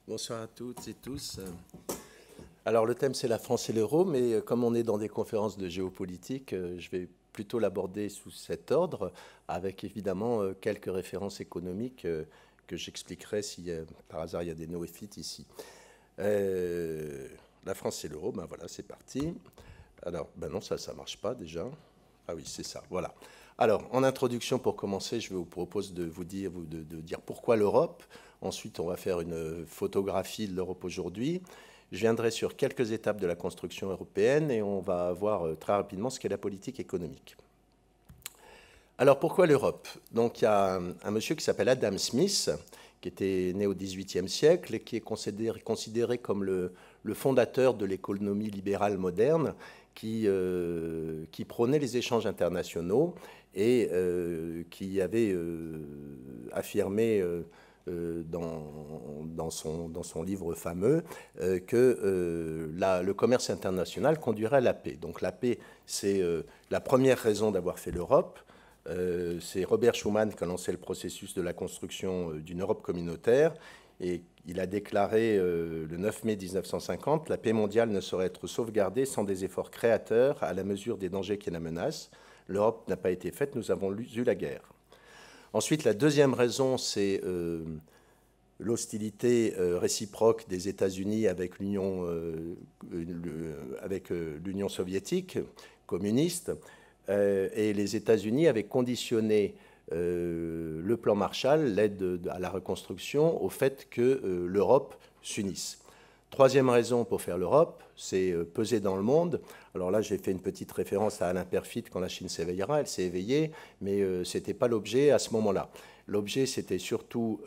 Bonsoir à toutes et tous. Alors le thème c'est la France et l'euro, mais comme on est dans des conférences de géopolitique, je vais plutôt l'aborder sous cet ordre, avec évidemment quelques références économiques que j'expliquerai si par hasard il y a des néophytes ici. La France et l'euro, ben voilà, c'est parti. Alors, ben non, ça ne marche pas déjà. Ah oui, c'est ça, voilà. Alors, en introduction, pour commencer, je vous propose de vous dire, de dire pourquoi l'Europe. Ensuite, on va faire une photographie de l'Europe aujourd'hui. Je viendrai sur quelques étapes de la construction européenne et on va voir très rapidement ce qu'est la politique économique. Alors, pourquoi l'Europe? Donc, il y a un monsieur qui s'appelle Adam Smith, qui était né au XVIIIe siècle et qui est considéré comme le fondateur de l'économie libérale moderne, qui prônait les échanges internationaux et qui avait affirmé dans son livre fameux que le commerce international conduirait à la paix. Donc la paix, c'est la première raison d'avoir fait l'Europe. C'est Robert Schuman qui a lancé le processus de la construction d'une Europe communautaire et il a déclaré le 9 mai 1950 « La paix mondiale ne saurait être sauvegardée sans des efforts créateurs à la mesure des dangers qui la menacent. L'Europe n'a pas été faite, nous avons eu la guerre. » Ensuite, la deuxième raison, c'est l'hostilité réciproque des États-Unis avec l'Union soviétique communiste. Et les États-Unis avaient conditionné le plan Marshall, l'aide à la reconstruction, au fait que l'Europe s'unisse. Troisième raison pour faire l'Europe, c'est peser dans le monde. Alors là, j'ai fait une petite référence à Alain Perfit, quand la Chine s'éveillera, elle s'est éveillée, mais ce n'était pas l'objet à ce moment-là. L'objet, c'était surtout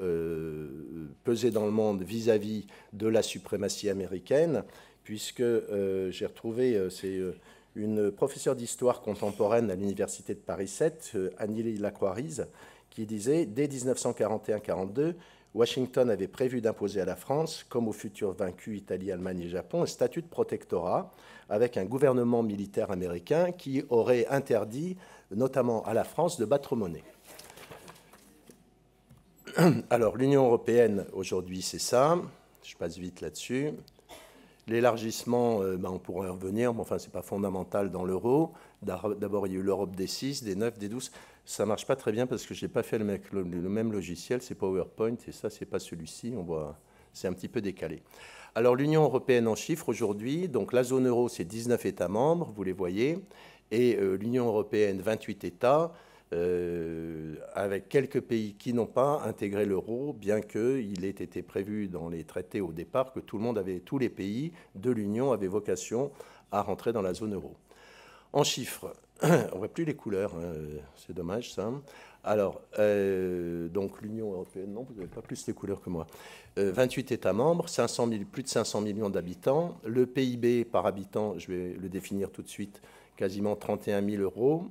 peser dans le monde vis-à-vis de la suprématie américaine, puisque j'ai retrouvé, c'est une professeure d'histoire contemporaine à l'université de Paris 7, Annie Lacroix-Rize, qui disait « Dès 1941-42, Washington avait prévu d'imposer à la France, comme aux futurs vaincus Italie, Allemagne et Japon, un statut de protectorat avec un gouvernement militaire américain qui aurait interdit, notamment à la France, de battre monnaie. » Alors, l'Union européenne, aujourd'hui, c'est ça. Je passe vite là-dessus. L'élargissement, on pourrait y revenir, mais enfin, ce n'est pas fondamental dans l'euro. D'abord, il y a eu l'Europe des 6, des 9, des 12. Ça ne marche pas très bien parce que je n'ai pas fait le même logiciel, c'est PowerPoint, et ça, ce n'est pas celui-ci. On voit, c'est un petit peu décalé. Alors, l'Union européenne en chiffres aujourd'hui, donc la zone euro, c'est 19 États membres, vous les voyez, et l'Union européenne, 28 États, avec quelques pays qui n'ont pas intégré l'euro, bien qu'il ait été prévu dans les traités au départ que tous les pays de l'Union avaient vocation à rentrer dans la zone euro. En chiffres, on ne voit plus les couleurs, hein, c'est dommage ça. Alors, donc l'Union européenne, non, vous n'avez pas plus les couleurs que moi. 28 États membres, plus de 500 millions d'habitants. Le PIB par habitant, je vais le définir tout de suite, quasiment 31 000 euros.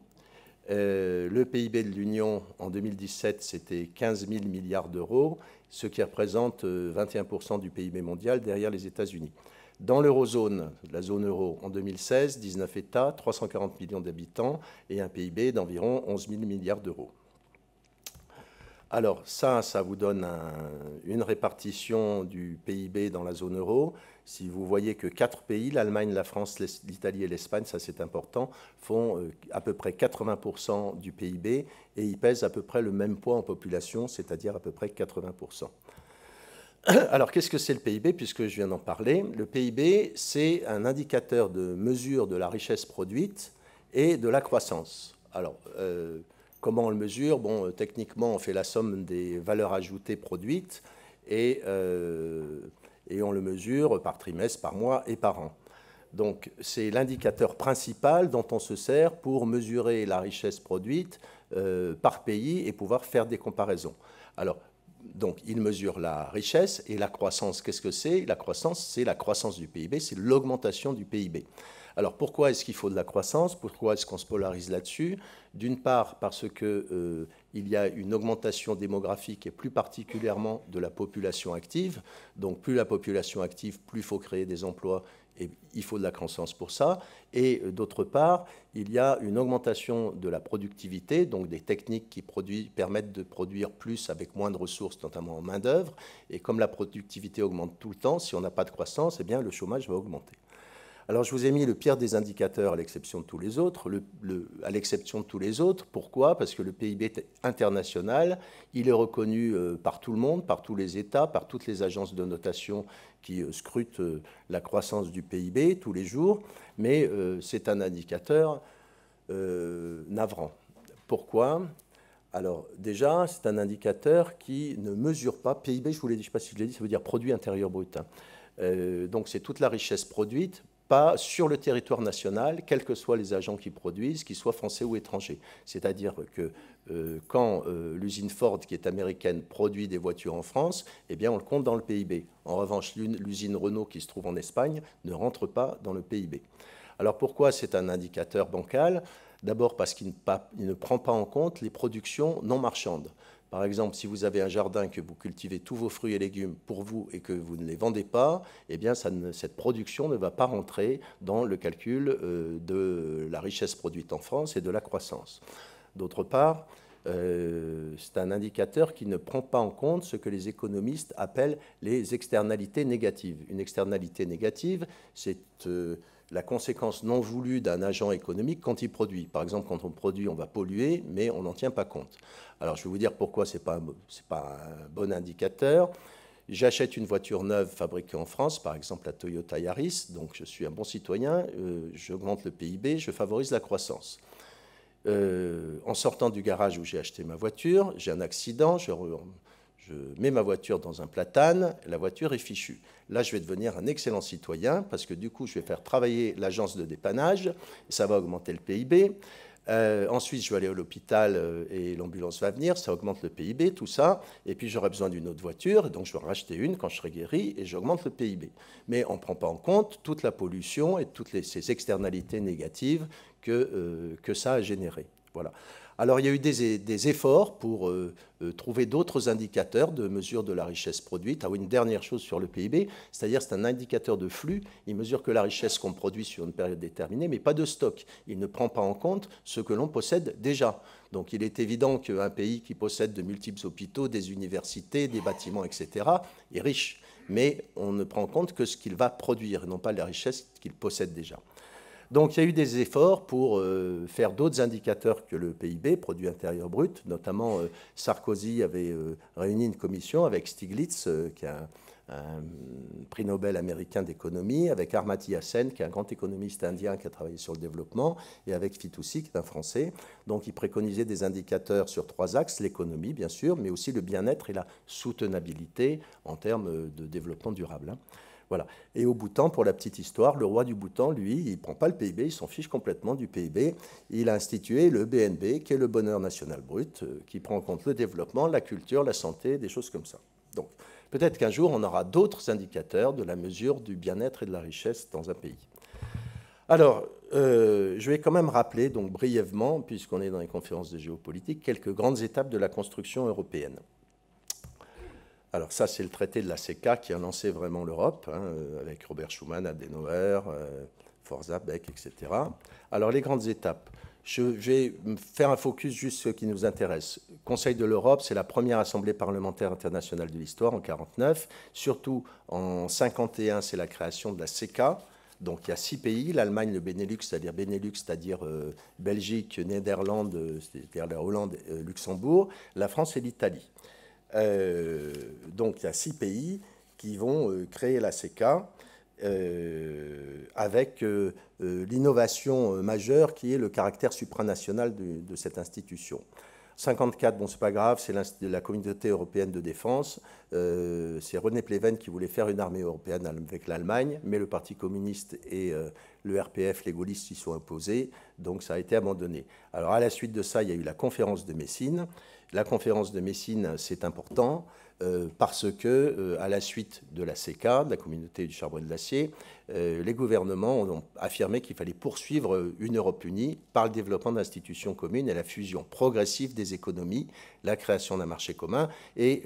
Le PIB de l'Union en 2017, c'était 15 000 milliards d'euros, ce qui représente 21% du PIB mondial derrière les États-Unis. Dans l'eurozone, la zone euro, en 2016, 19 États, 340 millions d'habitants et un PIB d'environ 11 000 milliards d'euros. Alors ça vous donne une répartition du PIB dans la zone euro. Si vous voyez que 4 pays, l'Allemagne, la France, l'Italie et l'Espagne, ça c'est important, font à peu près 80% du PIB et ils pèsent à peu près le même poids en population, c'est-à-dire à peu près 80%. Alors qu'est-ce que c'est le PIB, puisque je viens d'en parler? Le PIB, c'est un indicateur de mesure de la richesse produite et de la croissance. Alors, comment on le mesure? Bon, techniquement, on fait la somme des valeurs ajoutées produites et on le mesure par trimestre, par mois et par an. Donc, c'est l'indicateur principal dont on se sert pour mesurer la richesse produite par pays et pouvoir faire des comparaisons. Alors, donc, il mesure la richesse et la croissance. Qu'est-ce que c'est? La croissance, c'est la croissance du PIB, c'est l'augmentation du PIB. Alors, pourquoi est-ce qu'il faut de la croissance? Pourquoi est-ce qu'on se polarise là-dessus? D'une part, parce qu'il y a une augmentation démographique et plus particulièrement de la population active. Donc, plus la population active, plus il faut créer des emplois Et il faut de la croissance pour ça. Et d'autre part, il y a une augmentation de la productivité, donc des techniques qui permettent de produire plus avec moins de ressources, notamment en main-d'œuvre. Et comme la productivité augmente tout le temps, si on n'a pas de croissance, eh bien, le chômage va augmenter. Alors, je vous ai mis le pire des indicateurs à l'exception de tous les autres. À l'exception de tous les autres, pourquoi? Parce que le PIB est international, il est reconnu par tout le monde, par tous les États, par toutes les agences de notation qui scrutent la croissance du PIB tous les jours, mais c'est un indicateur navrant. Pourquoi? Alors, déjà, c'est un indicateur qui ne mesure pas, PIB, je ne sais pas si je l'ai dit, ça veut dire produit intérieur brut. Donc, c'est toute la richesse produite, pas sur le territoire national, quels que soient les agents qui produisent, qu'ils soient français ou étrangers. C'est-à-dire que quand l'usine Ford, qui est américaine, produit des voitures en France, eh bien, on le compte dans le PIB. En revanche, l'usine Renault, qui se trouve en Espagne, ne rentre pas dans le PIB. Alors, pourquoi c'est un indicateur bancal? D'abord parce qu'il ne prend pas en compte les productions non marchandes. Par exemple, si vous avez un jardin que vous cultivez tous vos fruits et légumes pour vous et que vous ne les vendez pas, eh bien, cette production ne va pas rentrer dans le calcul de la richesse produite en France et de la croissance. D'autre part, c'est un indicateur qui ne prend pas en compte ce que les économistes appellent les externalités négatives. Une externalité négative, c'est la conséquence non voulue d'un agent économique quand il produit. Par exemple, quand on produit, on va polluer, mais on n'en tient pas compte. Alors, je vais vous dire pourquoi ce n'est pas un bon indicateur. J'achète une voiture neuve fabriquée en France, par exemple la Toyota Yaris, donc je suis un bon citoyen, j'augmente le PIB, je favorise la croissance. En sortant du garage où j'ai acheté ma voiture, j'ai un accident, je mets ma voiture dans un platane, la voiture est fichue. Là, je vais devenir un excellent citoyen parce que du coup, je vais faire travailler l'agence de dépannage, et ça va augmenter le PIB. Ensuite, je vais aller à l'hôpital et l'ambulance va venir, ça augmente le PIB, tout ça. Et puis, j'aurai besoin d'une autre voiture, donc je vais en racheter une quand je serai guéri et j'augmente le PIB. Mais on ne prend pas en compte toute la pollution et toutes ces externalités négatives que ça a générées. Voilà. Alors, il y a eu des efforts pour trouver d'autres indicateurs de mesure de la richesse produite. Ah oui, une dernière chose sur le PIB, c'est-à-dire c'est un indicateur de flux. Il mesure que la richesse qu'on produit sur une période déterminée, mais pas de stock. Il ne prend pas en compte ce que l'on possède déjà. Donc, il est évident qu'un pays qui possède de multiples hôpitaux, des universités, des bâtiments, etc., est riche. Mais on ne prend en compte que ce qu'il va produire, et non pas la richesse qu'il possède déjà. Donc, il y a eu des efforts pour faire d'autres indicateurs que le PIB, produit intérieur brut. Notamment, Sarkozy avait réuni une commission avec Stiglitz, qui est un prix Nobel américain d'économie, avec Amartya Sen, qui est un grand économiste indien qui a travaillé sur le développement, et avec Fitoussi, qui est un Français. Donc, ils préconisaient des indicateurs sur 3 axes, l'économie, bien sûr, mais aussi le bien-être et la soutenabilité en termes de développement durable. Voilà. Et au Bhoutan, pour la petite histoire, le roi du Bhoutan, lui, il ne prend pas le PIB, il s'en fiche complètement du PIB. Il a institué le BNB, qui est le bonheur national brut, qui prend en compte le développement, la culture, la santé, des choses comme ça. Donc, peut-être qu'un jour, on aura d'autres indicateurs de la mesure du bien-être et de la richesse dans un pays. Alors, je vais quand même rappeler, donc brièvement, puisqu'on est dans les conférences de géopolitique, quelques grandes étapes de la construction européenne. Alors ça, c'est le traité de la CECA qui a lancé vraiment l'Europe, hein, avec Robert Schuman, Adenauer, Forza, Beck, etc. Alors les grandes étapes. Je vais faire un focus juste sur ce qui nous intéresse. Conseil de l'Europe, c'est la première assemblée parlementaire internationale de l'histoire en 1949. Surtout en 1951, c'est la création de la CECA. Donc il y a 6 pays, l'Allemagne, le Benelux, c'est-à-dire Belgique, Néderlande, c'est-à-dire la Hollande, Luxembourg, la France et l'Italie. Donc il y a 6 pays qui vont créer la CECA avec l'innovation majeure qui est le caractère supranational de cette institution. 54, bon, c'est pas grave, c'est la Communauté européenne de défense. C'est René Pleven qui voulait faire une armée européenne avec l'Allemagne, mais le Parti communiste et le RPF, les gaullistes, s'y sont opposés, donc ça a été abandonné. Alors à la suite de ça, il y a eu la conférence de Messine. La conférence de Messine, c'est important parce que, à la suite de la CECA, de la communauté du charbon et de l'acier, les gouvernements ont affirmé qu'il fallait poursuivre une Europe unie par le développement d'institutions communes et la fusion progressive des économies, la création d'un marché commun et,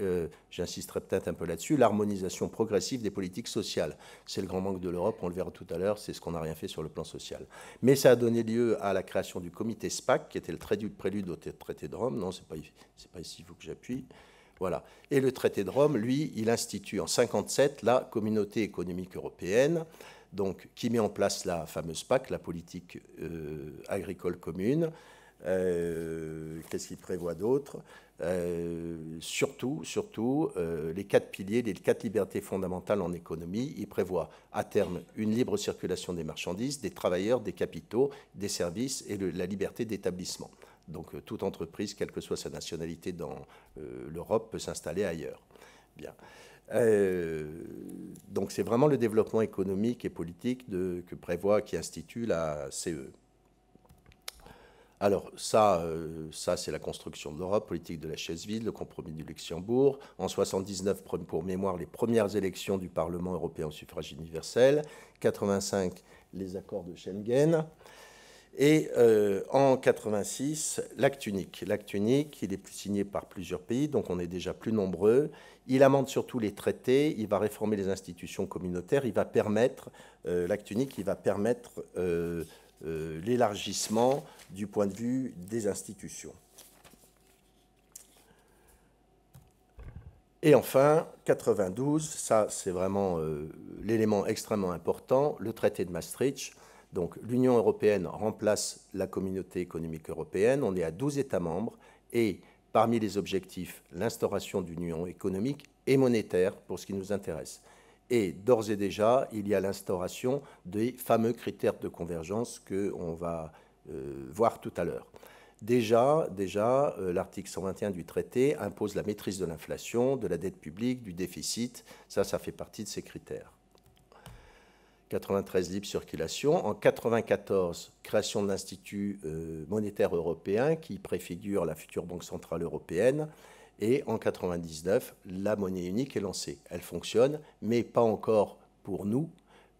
j'insisterai peut-être un peu là-dessus, l'harmonisation progressive des politiques sociales. C'est le grand manque de l'Europe, on le verra tout à l'heure, c'est ce qu'on n'a rien fait sur le plan social. Mais ça a donné lieu à la création du comité SPAC, qui était le prélude au traité de Rome. Non, c'est pas ici, il faut que j'appuie. Voilà. Et le traité de Rome, lui, il institue en 1957 la communauté économique européenne, donc, qui met en place la fameuse PAC, la politique agricole commune. Qu'est-ce qu'il prévoit d'autre? Surtout, les 4 piliers, les 4 libertés fondamentales en économie. Il prévoit à terme une libre circulation des marchandises, des travailleurs, des capitaux, des services et la liberté d'établissement. Donc toute entreprise, quelle que soit sa nationalité dans l'Europe, peut s'installer ailleurs. Bien. Donc c'est vraiment le développement économique et politique que prévoit, qui institue la CE. Alors ça c'est la construction de l'Europe, politique de la chaise vide, le compromis du Luxembourg. En 1979, pour mémoire, les premières élections du Parlement européen au suffrage universel. 1985, les accords de Schengen. Et en 1986, l'acte unique. L'acte unique, il est signé par plusieurs pays, donc on est déjà plus nombreux. Il amende surtout les traités, il va réformer les institutions communautaires, il va permettre, l'acte unique, il va permettre l'élargissement du point de vue des institutions. Et enfin, 92, ça c'est vraiment l'élément extrêmement important, le traité de Maastricht. Donc l'Union européenne remplace la communauté économique européenne, on est à 12 États membres, et parmi les objectifs, l'instauration d'une union économique et monétaire pour ce qui nous intéresse. Et d'ores et déjà, il y a l'instauration des fameux critères de convergence qu'on va voir tout à l'heure. Déjà l'article 121 du traité impose la maîtrise de l'inflation, de la dette publique, du déficit. Ça fait partie de ces critères. 93, libre circulation. En 94, création de l'Institut monétaire européen qui préfigure la future Banque centrale européenne. Et en 99, la monnaie unique est lancée. Elle fonctionne, mais pas encore pour nous.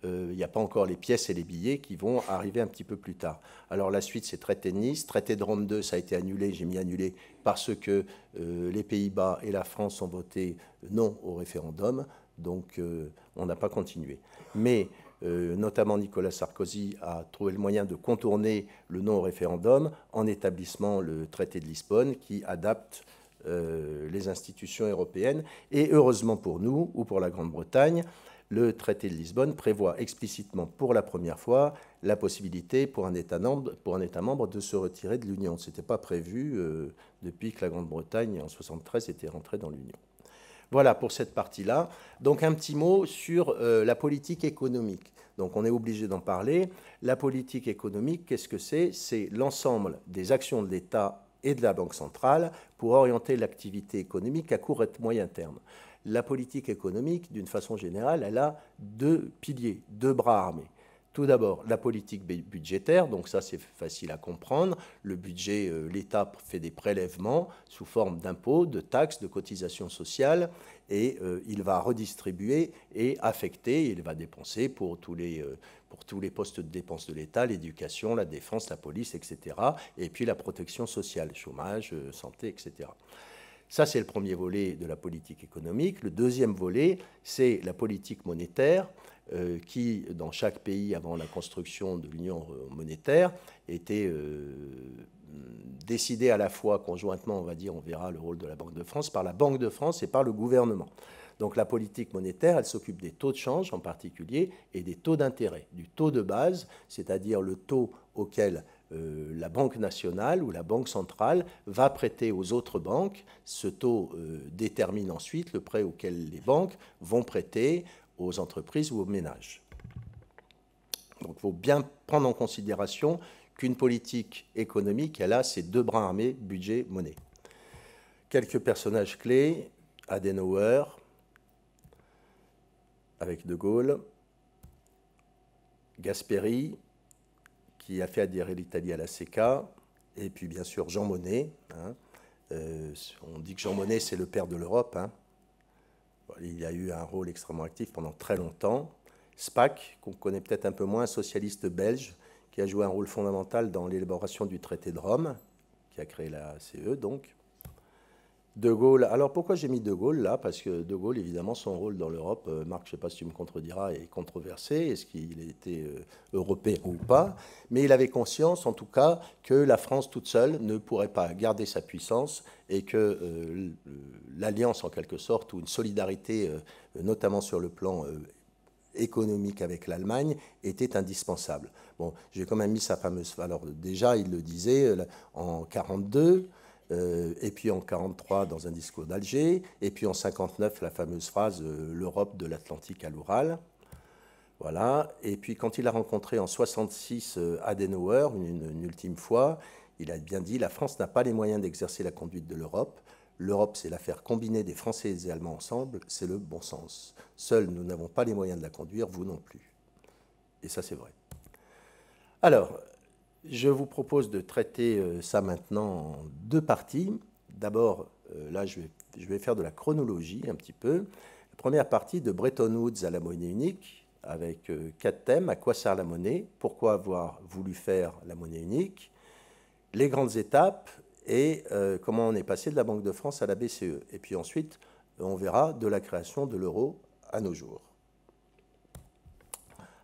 Il n'y a pas encore les pièces et les billets qui vont arriver un petit peu plus tard. Alors la suite, c'est traité de Nice. Traité de Rome 2, ça a été annulé, j'ai mis annulé, parce que les Pays-Bas et la France ont voté non au référendum. Donc on n'a pas continué. Mais notamment Nicolas Sarkozy a trouvé le moyen de contourner le non au référendum en établissant le traité de Lisbonne qui adapte les institutions européennes. Et heureusement pour nous, ou pour la Grande-Bretagne, le traité de Lisbonne prévoit explicitement pour la première fois la possibilité pour un État membre de se retirer de l'Union. Ce n'était pas prévu depuis que la Grande-Bretagne, en 1973, était rentrée dans l'Union. Voilà pour cette partie-là. Donc un petit mot sur la politique économique. Donc on est obligé d'en parler. La politique économique, qu'est-ce que c'est? C'est l'ensemble des actions de l'État et de la Banque centrale pour orienter l'activité économique à court et moyen terme. La politique économique, d'une façon générale, elle a 2 piliers, 2 bras armés. Tout d'abord, la politique budgétaire, donc ça c'est facile à comprendre. Le budget, l'État fait des prélèvements sous forme d'impôts, de taxes, de cotisations sociales, et il va redistribuer et affecter, il va dépenser pour tous les postes de dépenses de l'État, l'éducation, la défense, la police, etc. Et puis la protection sociale, chômage, santé, etc. Ça, c'est le premier volet de la politique économique. Le deuxième volet, c'est la politique monétaire, qui, dans chaque pays, avant la construction de l'union monétaire, était décidée à la fois conjointement, on va dire, on verra le rôle de la Banque de France, par la Banque de France et par le gouvernement. Donc la politique monétaire, elle s'occupe des taux de change en particulier et des taux d'intérêt, du taux de base, c'est-à-dire le taux auquel la Banque nationale ou la Banque centrale va prêter aux autres banques. Ce taux détermine ensuite le prêt auquel les banques vont prêter aux entreprises ou aux ménages. Donc il faut bien prendre en considération qu'une politique économique, elle a ces 2 bras armés, budget, monnaie. Quelques personnages clés, Adenauer, avec De Gaulle, Gasperi, qui a fait adhérer l'Italie à la CECA, et puis bien sûr Jean Monnet. Hein. On dit que Jean Monnet, c'est le père de l'Europe. Hein. Il a eu un rôle extrêmement actif pendant très longtemps. Spaak, qu'on connaît peut-être un peu moins, socialiste belge, qui a joué un rôle fondamental dans l'élaboration du traité de Rome, qui a créé la CE, donc. De Gaulle, alors pourquoi j'ai mis De Gaulle là? Parce que De Gaulle, évidemment, son rôle dans l'Europe, Marc, je ne sais pas si tu me contrediras, est controversé, est-ce qu'il était européen ou pas, mais il avait conscience, en tout cas, que la France toute seule ne pourrait pas garder sa puissance et que l'alliance, en quelque sorte, ou une solidarité, notamment sur le plan économique avec l'Allemagne, était indispensable. Bon, j'ai quand même mis sa fameuse... Alors déjà, il le disait en 1942, et puis en 1943 dans un discours d'Alger, et puis en 1959 la fameuse phrase l'Europe de l'Atlantique à l'Oural. Voilà. Et puis quand il a rencontré en 1966 Adenauer une ultime fois, il a bien dit la France n'a pas les moyens d'exercer la conduite de l'Europe. L'Europe, c'est l'affaire combinée des Français et des Allemands ensemble, c'est le bon sens. Seuls, nous n'avons pas les moyens de la conduire, vous non plus. Et ça, c'est vrai. Alors, je vous propose de traiter ça maintenant en deux parties. D'abord, là, je vais faire de la chronologie un petit peu. La première partie de Bretton Woods à la monnaie unique, avec 4 thèmes. À quoi sert la monnaie? Pourquoi avoir voulu faire la monnaie unique? Les grandes étapes et comment on est passé de la Banque de France à la BCE. Et puis ensuite, on verra de la création de l'euro à nos jours.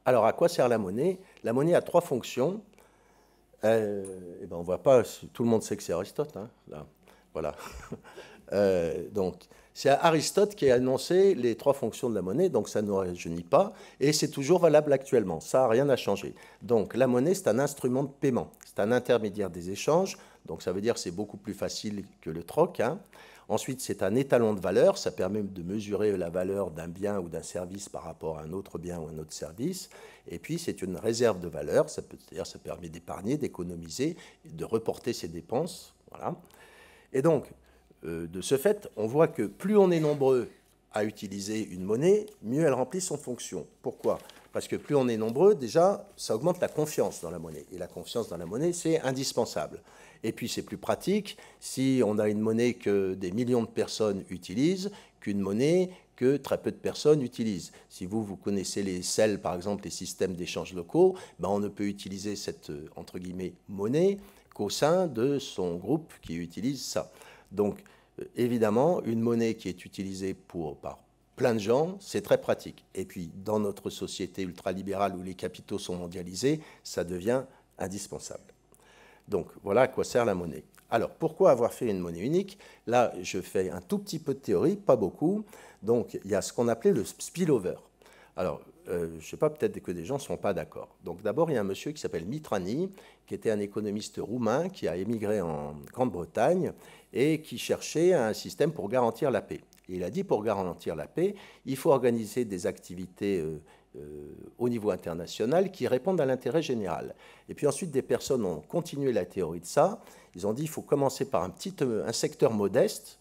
Alors, à quoi sert la monnaie? La monnaie a 3 fonctions. Eh ben on ne voit pas, tout le monde sait que c'est Aristote, hein, là. Voilà. Donc, c'est Aristote qui a annoncé les 3 fonctions de la monnaie, donc ça ne nous rajeunit pas, et c'est toujours valable actuellement, ça, rien n'a changé. Donc, la monnaie, c'est un instrument de paiement, c'est un intermédiaire des échanges, donc ça veut dire que c'est beaucoup plus facile que le troc, hein. Ensuite, c'est un étalon de valeur, ça permet de mesurer la valeur d'un bien ou d'un service par rapport à un autre bien ou un autre service. Et puis, c'est une réserve de valeur, c'est-à-dire ça permet d'épargner, d'économiser, de reporter ses dépenses. Voilà. Et donc, de ce fait, on voit que plus on est nombreux à utiliser une monnaie, mieux elle remplit son fonction. Pourquoi? Parce que plus on est nombreux, déjà, ça augmente la confiance dans la monnaie. Et la confiance dans la monnaie, c'est indispensable. Et puis, c'est plus pratique si on a une monnaie que des millions de personnes utilisent qu'une monnaie que très peu de personnes utilisent. Si vous connaissez les CEL, par exemple, les systèmes d'échange locaux, ben on ne peut utiliser cette, entre guillemets, monnaie qu'au sein de son groupe qui utilise ça. Donc, évidemment, une monnaie qui est utilisée par plein de gens, c'est très pratique. Et puis, dans notre société ultralibérale où les capitaux sont mondialisés, ça devient indispensable. Donc, voilà à quoi sert la monnaie. Alors, pourquoi avoir fait une monnaie unique? Là, je fais un tout petit peu de théorie, pas beaucoup. Donc, il y a ce qu'on appelait le spillover. Alors, je ne sais pas, peut-être que des gens ne sont pas d'accord. Donc, d'abord, il y a un monsieur qui s'appelle Mitrani, qui était un économiste roumain qui a émigré en Grande-Bretagne et qui cherchait un système pour garantir la paix. Et il a dit, pour garantir la paix, il faut organiser des activités au niveau international qui répondent à l'intérêt général. Et puis ensuite, des personnes ont continué la théorie de ça. Ils ont dit, il faut commencer par un secteur modeste,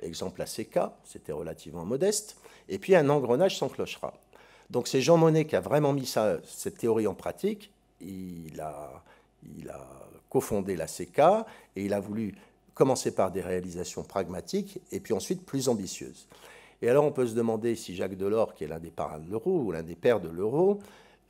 exemple ACK, c'était relativement modeste, et puis un engrenage s'enclenchera. Donc c'est Jean Monnet qui a vraiment mis cette théorie en pratique. Il a cofondé l'ACK et il a voulu commencer par des réalisations pragmatiques et puis ensuite plus ambitieuses. Et alors on peut se demander si Jacques Delors, qui est l'un des parrains de l'euro ou l'un des pères de l'euro,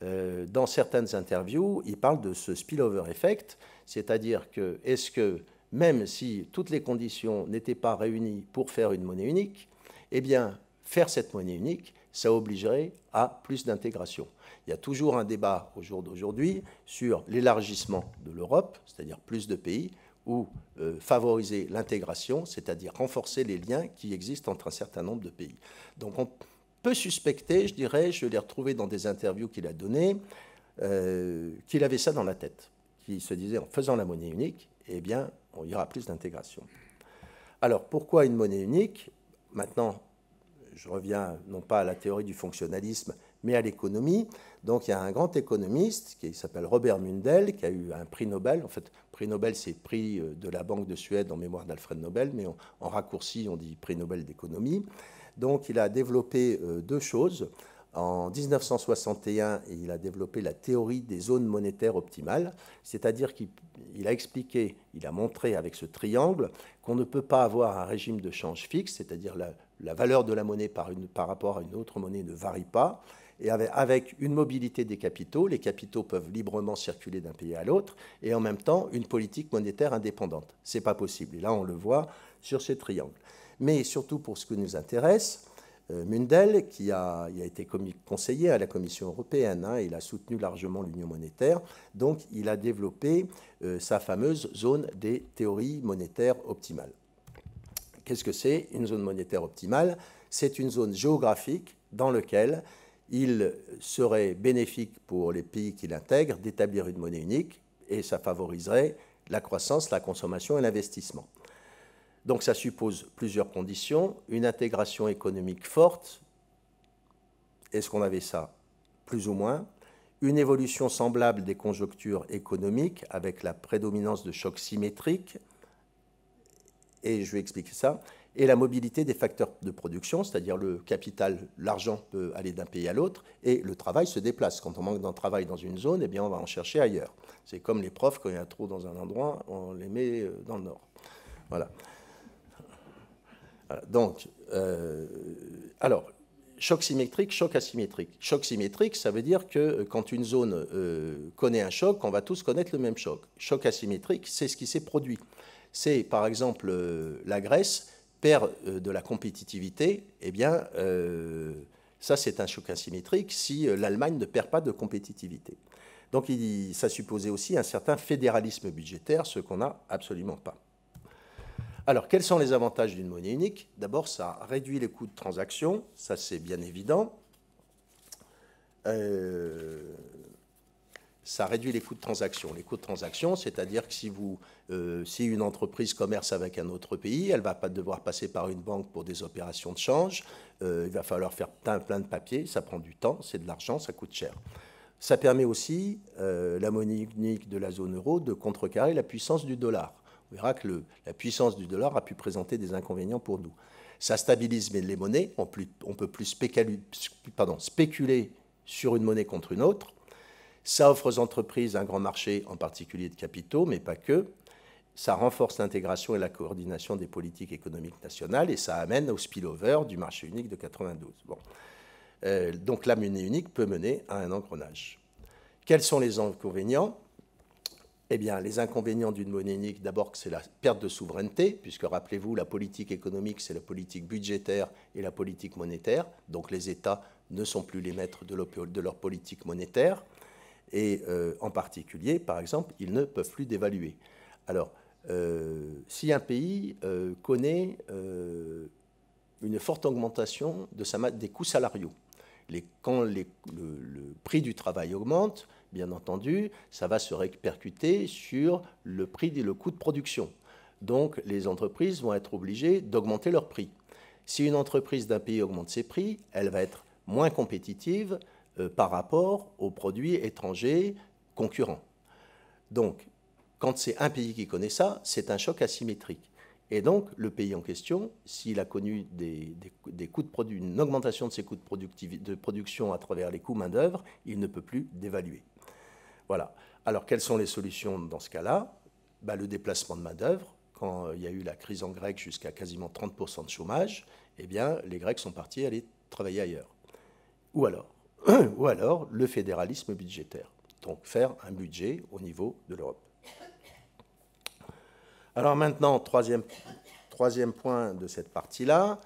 dans certaines interviews, il parle de ce spillover effect, c'est-à-dire que est-ce que même si toutes les conditions n'étaient pas réunies pour faire une monnaie unique, eh bien faire cette monnaie unique, ça obligerait à plus d'intégration. Il y a toujours un débat au jour d'aujourd'hui sur l'élargissement de l'Europe, c'est-à-dire plus de pays, ou favoriser l'intégration, c'est-à-dire renforcer les liens qui existent entre un certain nombre de pays. Donc on peut suspecter, je dirais, je l'ai retrouvé dans des interviews qu'il a données, qu'il avait ça dans la tête, qu'il se disait en faisant la monnaie unique, eh bien, il y aura plus d'intégration. Alors pourquoi une monnaie unique? Maintenant, je reviens non pas à la théorie du fonctionnalisme, mais à l'économie. Donc il y a un grand économiste qui s'appelle Robert Mundell, qui a eu un prix Nobel. En fait, prix Nobel, c'est prix de la Banque de Suède en mémoire d'Alfred Nobel, mais en raccourci, on dit prix Nobel d'économie. Donc il a développé 2 choses. En 1961, il a développé la théorie des zones monétaires optimales, c'est-à-dire qu'il a expliqué, il a montré avec ce triangle qu'on ne peut pas avoir un régime de change fixe, c'est-à-dire la valeur de la monnaie par rapport à une autre monnaie ne varie pas, Et avec une mobilité des capitaux, les capitaux peuvent librement circuler d'un pays à l'autre, et en même temps, une politique monétaire indépendante. Ce n'est pas possible. Et là, on le voit sur ce triangle. Mais surtout, pour ce qui nous intéresse, Mundell, qui a été conseiller à la Commission européenne, il a soutenu largement l'union monétaire, donc il a développé sa fameuse zone des théories monétaires optimales. Qu'est-ce que c'est une zone monétaire optimale? C'est une zone géographique dans laquelle il serait bénéfique pour les pays qui l'intègrent d'établir une monnaie unique, et ça favoriserait la croissance, la consommation et l'investissement. Donc ça suppose plusieurs conditions, une intégration économique forte, est-ce qu'on avait ça? Plus ou moins. Une évolution semblable des conjonctures économiques avec la prédominance de chocs symétriques, et je vais expliquer ça, et la mobilité des facteurs de production, c'est-à-dire le capital, l'argent peut aller d'un pays à l'autre, et le travail se déplace. Quand on manque d'un travail dans une zone, eh bien on va en chercher ailleurs. C'est comme les profs, quand il y a trop dans un endroit, on les met dans le nord. Voilà. Donc, alors, choc symétrique, choc asymétrique. Choc symétrique, ça veut dire que quand une zone connaît un choc, on va tous connaître le même choc. Choc asymétrique, c'est ce qui s'est produit. C'est, par exemple, la Grèce perd de la compétitivité, eh bien, ça, c'est un choc asymétrique si l'Allemagne ne perd pas de compétitivité. Donc, ça supposait aussi un certain fédéralisme budgétaire, ce qu'on n'a absolument pas. Alors, quels sont les avantages d'une monnaie unique? D'abord, ça réduit les coûts de transaction, ça c'est bien évident. Ça réduit les coûts de transaction. Les coûts de transaction, c'est-à-dire que si une entreprise commerce avec un autre pays, elle ne va pas devoir passer par une banque pour des opérations de change, il va falloir faire plein de papiers, ça prend du temps, c'est de l'argent, ça coûte cher. Ça permet aussi, la monnaie unique de la zone euro, de contrecarrer la puissance du dollar. On verra que la puissance du dollar a pu présenter des inconvénients pour nous. Ça stabilise les monnaies, on ne peut plus spéculer sur une monnaie contre une autre. Ça offre aux entreprises un grand marché, en particulier de capitaux, mais pas que. Ça renforce l'intégration et la coordination des politiques économiques nationales, et ça amène au spillover du marché unique de 92. Bon. Donc la monnaie unique peut mener à un engrenage. Quels sont les inconvénients? Eh bien, les inconvénients d'une monnaie unique, d'abord, c'est la perte de souveraineté, puisque, rappelez-vous, la politique économique, c'est la politique budgétaire et la politique monétaire. Donc, les États ne sont plus les maîtres de leur politique monétaire. Et en particulier, par exemple, ils ne peuvent plus dévaluer. Alors, si un pays connaît une forte augmentation des coûts salariaux, quand le prix du travail augmente, bien entendu, ça va se répercuter sur le coût de production. Donc, les entreprises vont être obligées d'augmenter leurs prix. Si une entreprise d'un pays augmente ses prix, elle va être moins compétitive par rapport aux produits étrangers concurrents. Donc, quand c'est un pays qui connaît ça, c'est un choc asymétrique. Et donc, le pays en question, s'il a connu une augmentation de ses coûts de production à travers les coûts main-d'œuvre, il ne peut plus dévaluer. Voilà. Alors, quelles sont les solutions dans ce cas-là? Le déplacement de main-d'œuvre. Quand il y a eu la crise en Grèce jusqu'à quasiment 30% de chômage, eh bien, les Grecs sont partis aller travailler ailleurs. Ou alors, le fédéralisme budgétaire. Donc, faire un budget au niveau de l'Europe. Alors maintenant, troisième point de cette partie-là,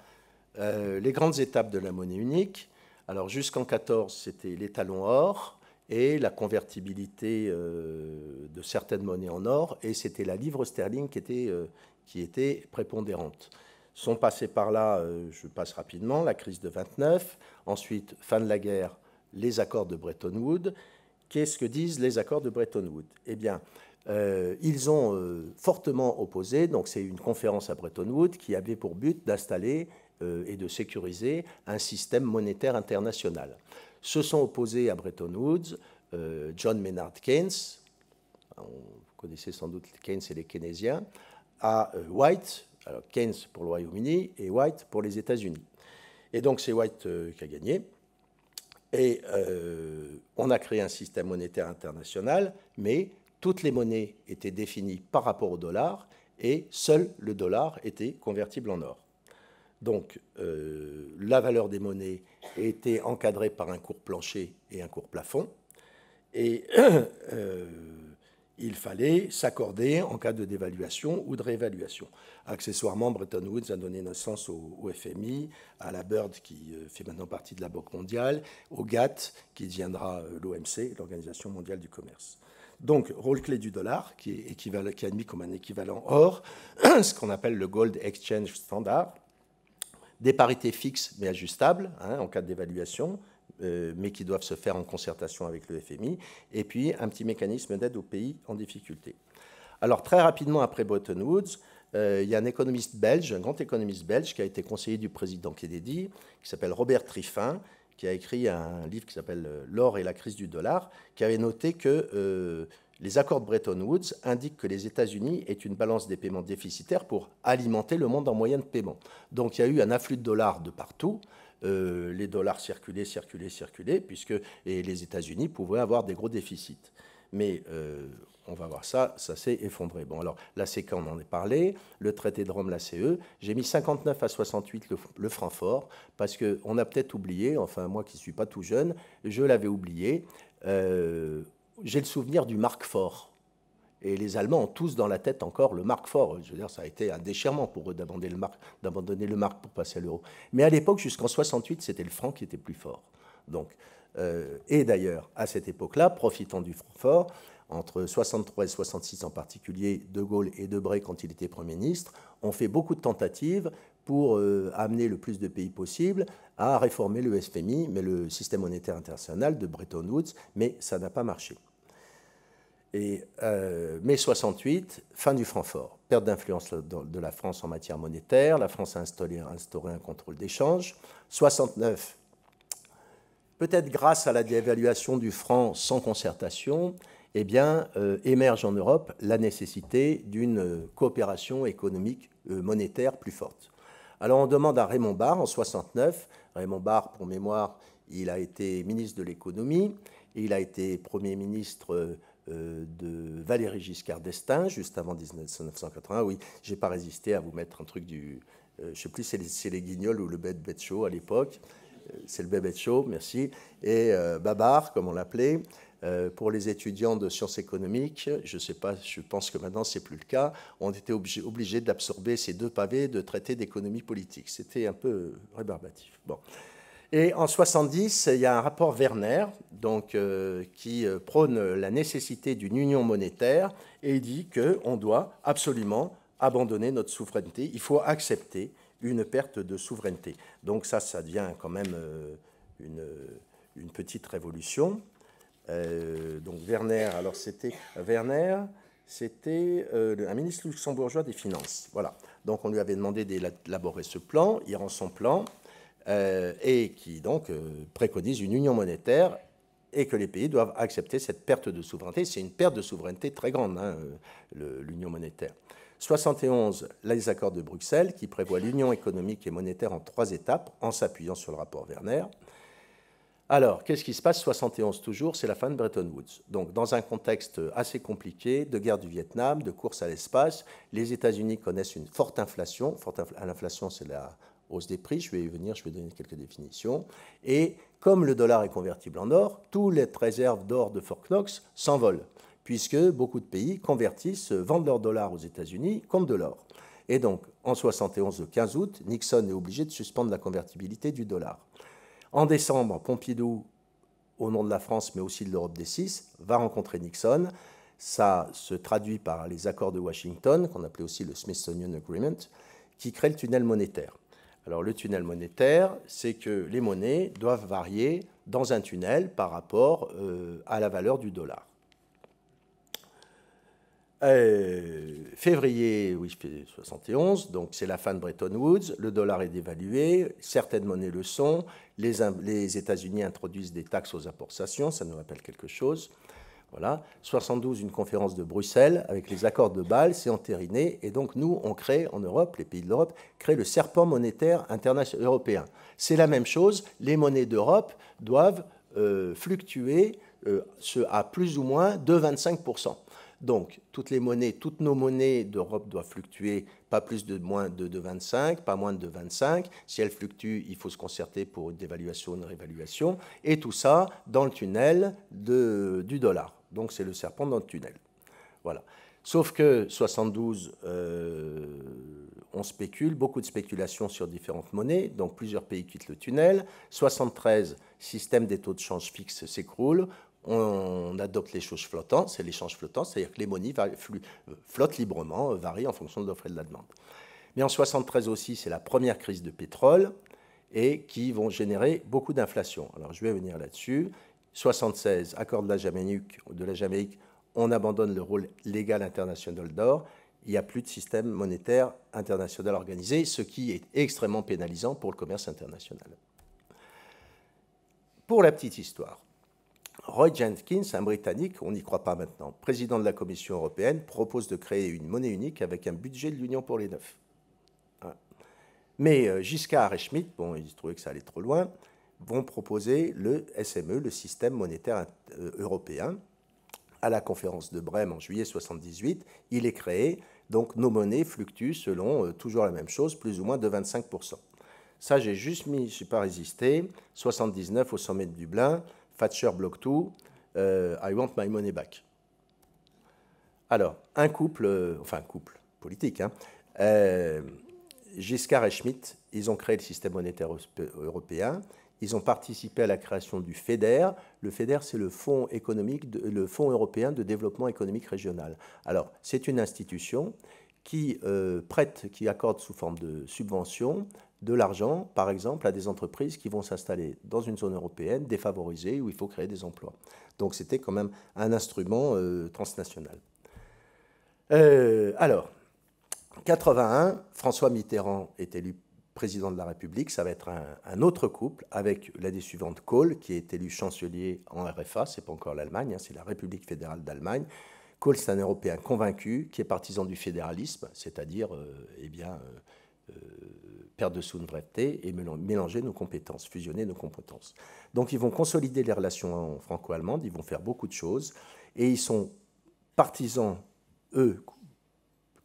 les grandes étapes de la monnaie unique. Alors jusqu'en 14, c'était l'étalon or et la convertibilité de certaines monnaies en or, et c'était la livre sterling qui était prépondérante. Sont passés par là, je passe rapidement, la crise de 29, ensuite fin de la guerre, les accords de Bretton Woods. Qu'est-ce que disent les accords de Bretton Woods? Eh bien, ils ont fortement opposé, donc c'est une conférence à Bretton Woods qui avait pour but d'installer et de sécuriser un système monétaire international. Se sont opposés à Bretton Woods John Maynard Keynes, vous connaissez sans doute Keynes et les keynésiens, à White, alors Keynes pour le Royaume-Uni et White pour les États-Unis. Et donc c'est White qui a gagné. Et on a créé un système monétaire international, mais toutes les monnaies étaient définies par rapport au dollar et seul le dollar était convertible en or. Donc, la valeur des monnaies était encadrée par un cours plancher et un cours plafond. Et il fallait s'accorder en cas de dévaluation ou de réévaluation. Accessoirement, Bretton Woods a donné naissance au FMI, à la BIRD qui fait maintenant partie de la Banque mondiale, au GATT qui deviendra l'OMC, l'Organisation mondiale du commerce. Donc, rôle clé du dollar, qui est admis comme un équivalent or, ce qu'on appelle le Gold Exchange Standard, des parités fixes mais ajustables en cas de dévaluation, mais qui doivent se faire en concertation avec le FMI, et puis un petit mécanisme d'aide aux pays en difficulté. Alors, très rapidement après Bretton Woods, il y a un économiste belge, un grand économiste belge, qui a été conseiller du président Kennedy, qui s'appelle Robert Triffin, qui a écrit un livre qui s'appelle L'or et la crise du dollar, qui avait noté que les accords de Bretton Woods indiquent que les États-Unis aient une balance des paiements déficitaire pour alimenter le monde en moyens de paiement. Donc il y a eu un afflux de dollars de partout. Les dollars circulaient, et les États-Unis pouvaient avoir des gros déficits. Mais on va voir ça, ça s'est effondré. Bon, alors, l'ACK, on en a parlé, le traité de Rome, l'ACE, j'ai mis 59 à 68 le Francfort, parce qu'on a peut-être oublié, enfin, moi qui ne suis pas tout jeune, je l'avais oublié, j'ai le souvenir du Mark-Fort. Et les Allemands ont tous dans la tête encore le mark fort. Je veux dire, ça a été un déchirement pour eux d'abandonner le mark pour passer à l'euro. Mais à l'époque, jusqu'en 68, c'était le franc qui était plus fort. Donc, et d'ailleurs, à cette époque-là, profitant du franc fort, entre 63 et 66 en particulier, De Gaulle et Debré, quand il était Premier ministre, ont fait beaucoup de tentatives pour amener le plus de pays possible à réformer le FMI, mais le système monétaire international de Bretton Woods, mais ça n'a pas marché. Et mai 68, fin du Francfort, perte d'influence de la France en matière monétaire, la France a instauré un contrôle d'échange. 69, peut-être grâce à la dévaluation du franc sans concertation, eh bien, émerge en Europe la nécessité d'une coopération économique monétaire plus forte. Alors on demande à Raymond Barre en 69, Raymond Barre, pour mémoire, il a été ministre de l'économie, il a été Premier ministre de Valéry Giscard d'Estaing, juste avant 1980. Oui, je n'ai pas résisté à vous mettre un truc du... je ne sais plus si c'est les Guignols ou le Bête Show à l'époque. C'est le Bébête Show, merci. Et Babar, comme on l'appelait, pour les étudiants de sciences économiques, je ne sais pas, je pense que maintenant ce n'est plus le cas, on était obligé d'absorber ces deux pavés de traité d'économie politique. C'était un peu rébarbatif. Bon. Et en 70, il y a un rapport Werner donc, qui prône la nécessité d'une union monétaire et dit qu'on doit absolument abandonner notre souveraineté. Il faut accepter une perte de souveraineté. Donc ça devient quand même une petite révolution. Donc Werner, alors c'était un ministre luxembourgeois des Finances. Voilà. Donc on lui avait demandé d'élaborer ce plan, il rend son plan. Et qui donc préconise une union monétaire et que les pays doivent accepter cette perte de souveraineté. C'est une perte de souveraineté très grande, l'union monétaire. 71, les accords de Bruxelles qui prévoient l'union économique et monétaire en 3 étapes en s'appuyant sur le rapport Werner. Alors, qu'est-ce qui se passe 71 toujours, c'est la fin de Bretton Woods. Donc, dans un contexte assez compliqué, de guerre du Vietnam, de course à l'espace, les États-Unis connaissent une forte inflation. L'inflation, c'est la hausse des prix, je vais y venir, je vais donner quelques définitions. Et comme le dollar est convertible en or, toutes les réserves d'or de Fort Knox s'envolent, puisque beaucoup de pays convertissent, vendent leur dollar aux États-Unis contre de l'or. Et donc, en 71, le 15 août, Nixon est obligé de suspendre la convertibilité du dollar. En décembre, Pompidou, au nom de la France, mais aussi de l'Europe des Six, va rencontrer Nixon. Ça se traduit par les accords de Washington, qu'on appelait aussi le Smithsonian Agreement, qui crée le tunnel monétaire. Alors le tunnel monétaire, c'est que les monnaies doivent varier dans un tunnel par rapport à la valeur du dollar. Février 71, donc c'est la fin de Bretton Woods, le dollar est dévalué, certaines monnaies le sont, les États-Unis introduisent des taxes aux importations, ça nous rappelle quelque chose. Voilà. 72, une conférence de Bruxelles avec les accords de Bâle, c'est entériné. Et donc, nous, on crée en Europe, les pays de l'Europe, créent le serpent monétaire international européen. C'est la même chose, les monnaies d'Europe doivent fluctuer à plus ou moins de 25%. Donc, toutes nos monnaies d'Europe doivent fluctuer pas plus de moins de 25, pas moins de 25. Si elles fluctuent, il faut se concerter pour une dévaluation, une réévaluation. Et tout ça dans le tunnel du dollar. Donc, c'est le serpent dans le tunnel. Voilà. Sauf que 72, on spécule, beaucoup de spéculation sur différentes monnaies, donc plusieurs pays quittent le tunnel. 73, système des taux de change fixes s'écroule. On adopte l'échange flottant, c'est l'échange flottant, c'est-à-dire que les monnaies flottent librement, varient en fonction de l'offre et de la demande. Mais en 73 aussi, c'est la première crise de pétrole et qui vont générer beaucoup d'inflation. Alors je vais venir là-dessus. 76, accord de la Jamaïque, on abandonne le rôle légal international d'or. Il n'y a plus de système monétaire international organisé, ce qui est extrêmement pénalisant pour le commerce international. Pour la petite histoire, Roy Jenkins, un Britannique, on n'y croit pas maintenant, président de la Commission européenne, propose de créer une monnaie unique avec un budget de l'Union pour les 9. Mais Giscard et Schmitt, bon, ils trouvaient que ça allait trop loin, vont proposer le SME, le système monétaire européen. À la conférence de Brême en juillet 1978, il est créé, donc nos monnaies fluctuent selon toujours la même chose, plus ou moins de 25%. Ça, j'ai juste mis, je n'ai pas résisté, 79 au sommet de Dublin, Thatcher bloque tout, I want my money back. Alors, un couple politique, hein, Giscard et Schmitt, ils ont créé le système monétaire européen, ils ont participé à la création du FEDER. Le FEDER, c'est le Fonds européen de développement économique régional. Alors, c'est une institution qui qui accorde sous forme de subvention de l'argent, par exemple, à des entreprises qui vont s'installer dans une zone européenne défavorisée où il faut créer des emplois. Donc, c'était quand même un instrument transnational. Alors, 81, François Mitterrand est élu président de la République. Ça va être un autre couple avec l'année suivante Kohl, qui est élu chancelier en RFA. C'est pas encore l'Allemagne, hein, c'est la République fédérale d'Allemagne. Kohl, c'est un Européen convaincu qui est partisan du fédéralisme, c'est-à-dire perte de souveraineté et mélanger nos compétences, fusionner nos compétences. Donc ils vont consolider les relations franco-allemandes, ils vont faire beaucoup de choses, et ils sont partisans, eux,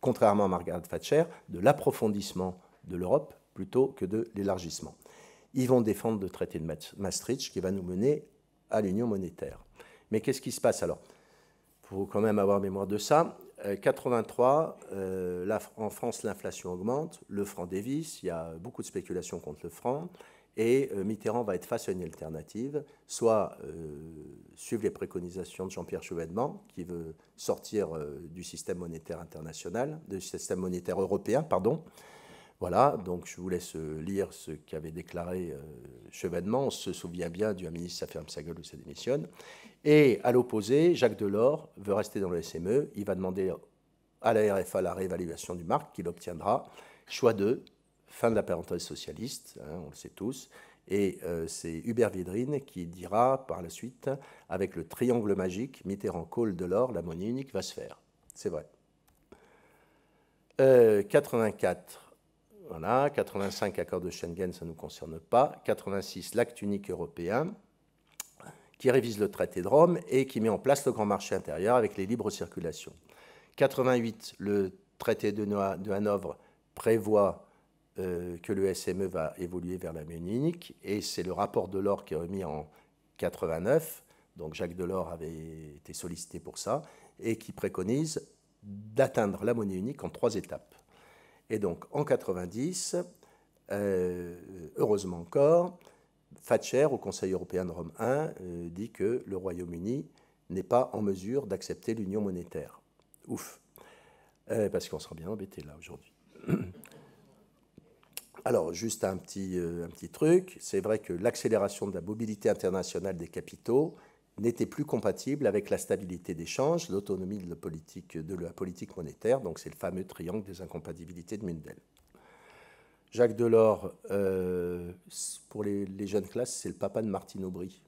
contrairement à Margaret Thatcher, de l'approfondissement de l'Europe plutôt que de l'élargissement. Ils vont défendre le traité de Maastricht qui va nous mener à l'union monétaire. Mais qu'est-ce qui se passe alors? Il faut quand même avoir mémoire de ça. 83, en France, l'inflation augmente, le franc dévisse, il y a beaucoup de spéculation contre le franc, et Mitterrand va être face à une alternative, soit suivre les préconisations de Jean-Pierre Chevènement, qui veut sortir du système monétaire international, du système monétaire européen, pardon. Voilà, donc je vous laisse lire ce qu'avait déclaré Chevènement. On se souvient bien du ministre, ça ferme sa gueule ou ça démissionne. Et à l'opposé, Jacques Delors veut rester dans le SME. Il va demander à la RFA la réévaluation du marque qu'il obtiendra. Choix 2, fin de la parenthèse socialiste, hein, on le sait tous. Et c'est Hubert Védrine qui dira par la suite, avec le triangle magique, Mitterrand, Kohl, Delors, la monnaie unique va se faire. C'est vrai. 84. Voilà, 85, accord de Schengen, ça ne nous concerne pas. 86, l'acte unique européen, qui révise le traité de Rome et qui met en place le grand marché intérieur avec les libres circulations. 88, le traité de Hanovre prévoit que le SME va évoluer vers la monnaie unique, et c'est le rapport Delors qui est remis en 89, donc Jacques Delors avait été sollicité pour ça, et qui préconise d'atteindre la monnaie unique en 3 étapes. Et donc, en 90, heureusement encore, Thatcher, au Conseil européen de Rome I, dit que le Royaume-Uni n'est pas en mesure d'accepter l'union monétaire. Ouf. Parce qu'on sera bien embêté là aujourd'hui. Alors, juste un petit truc. C'est vrai que l'accélération de la mobilité internationale des capitaux n'était plus compatible avec la stabilité d'échange, l'autonomie de la politique monétaire. Donc, c'est le fameux triangle des incompatibilités de Mundell. Jacques Delors, pour les jeunes classes, c'est le papa de Martine Aubry.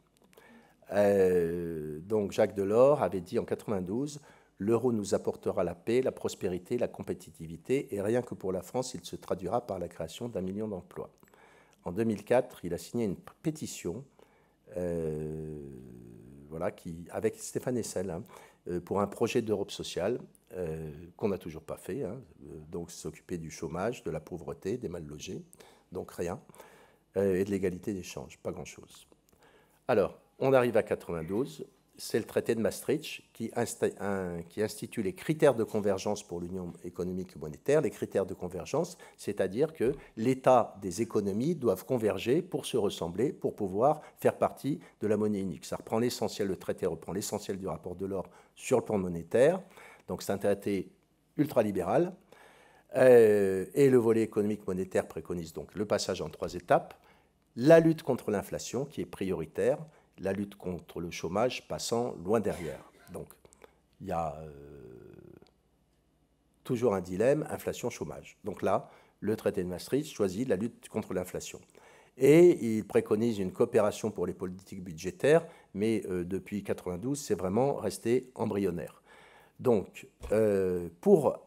Donc, Jacques Delors avait dit en 92, l'euro nous apportera la paix, la prospérité, la compétitivité, et rien que pour la France, il se traduira par la création d'1 million d'emplois. En 2004, il a signé une pétition avec Stéphane Hessel, pour un projet d'Europe sociale qu'on n'a toujours pas fait, hein, donc s'occuper du chômage, de la pauvreté, des mal logés, donc rien, et de l'égalité des changes, pas grand-chose. Alors, on arrive à 92, c'est le traité de Maastricht qui institue les critères de convergence pour l'Union économique et monétaire. Les critères de convergence, c'est-à-dire que l'État des économies doivent converger pour se ressembler, pour pouvoir faire partie de la monnaie unique. Ça reprend l'essentiel, le traité reprend l'essentiel du rapport Delors sur le plan monétaire. Donc c'est un traité ultralibéral. Et le volet économique monétaire préconise donc le passage en 3 étapes. La lutte contre l'inflation, qui est prioritaire, la lutte contre le chômage passant loin derrière. Donc, il y a toujours un dilemme, inflation-chômage. Donc là, le traité de Maastricht choisit la lutte contre l'inflation. Et il préconise une coopération pour les politiques budgétaires, mais depuis 1992, c'est vraiment resté embryonnaire. Donc, pour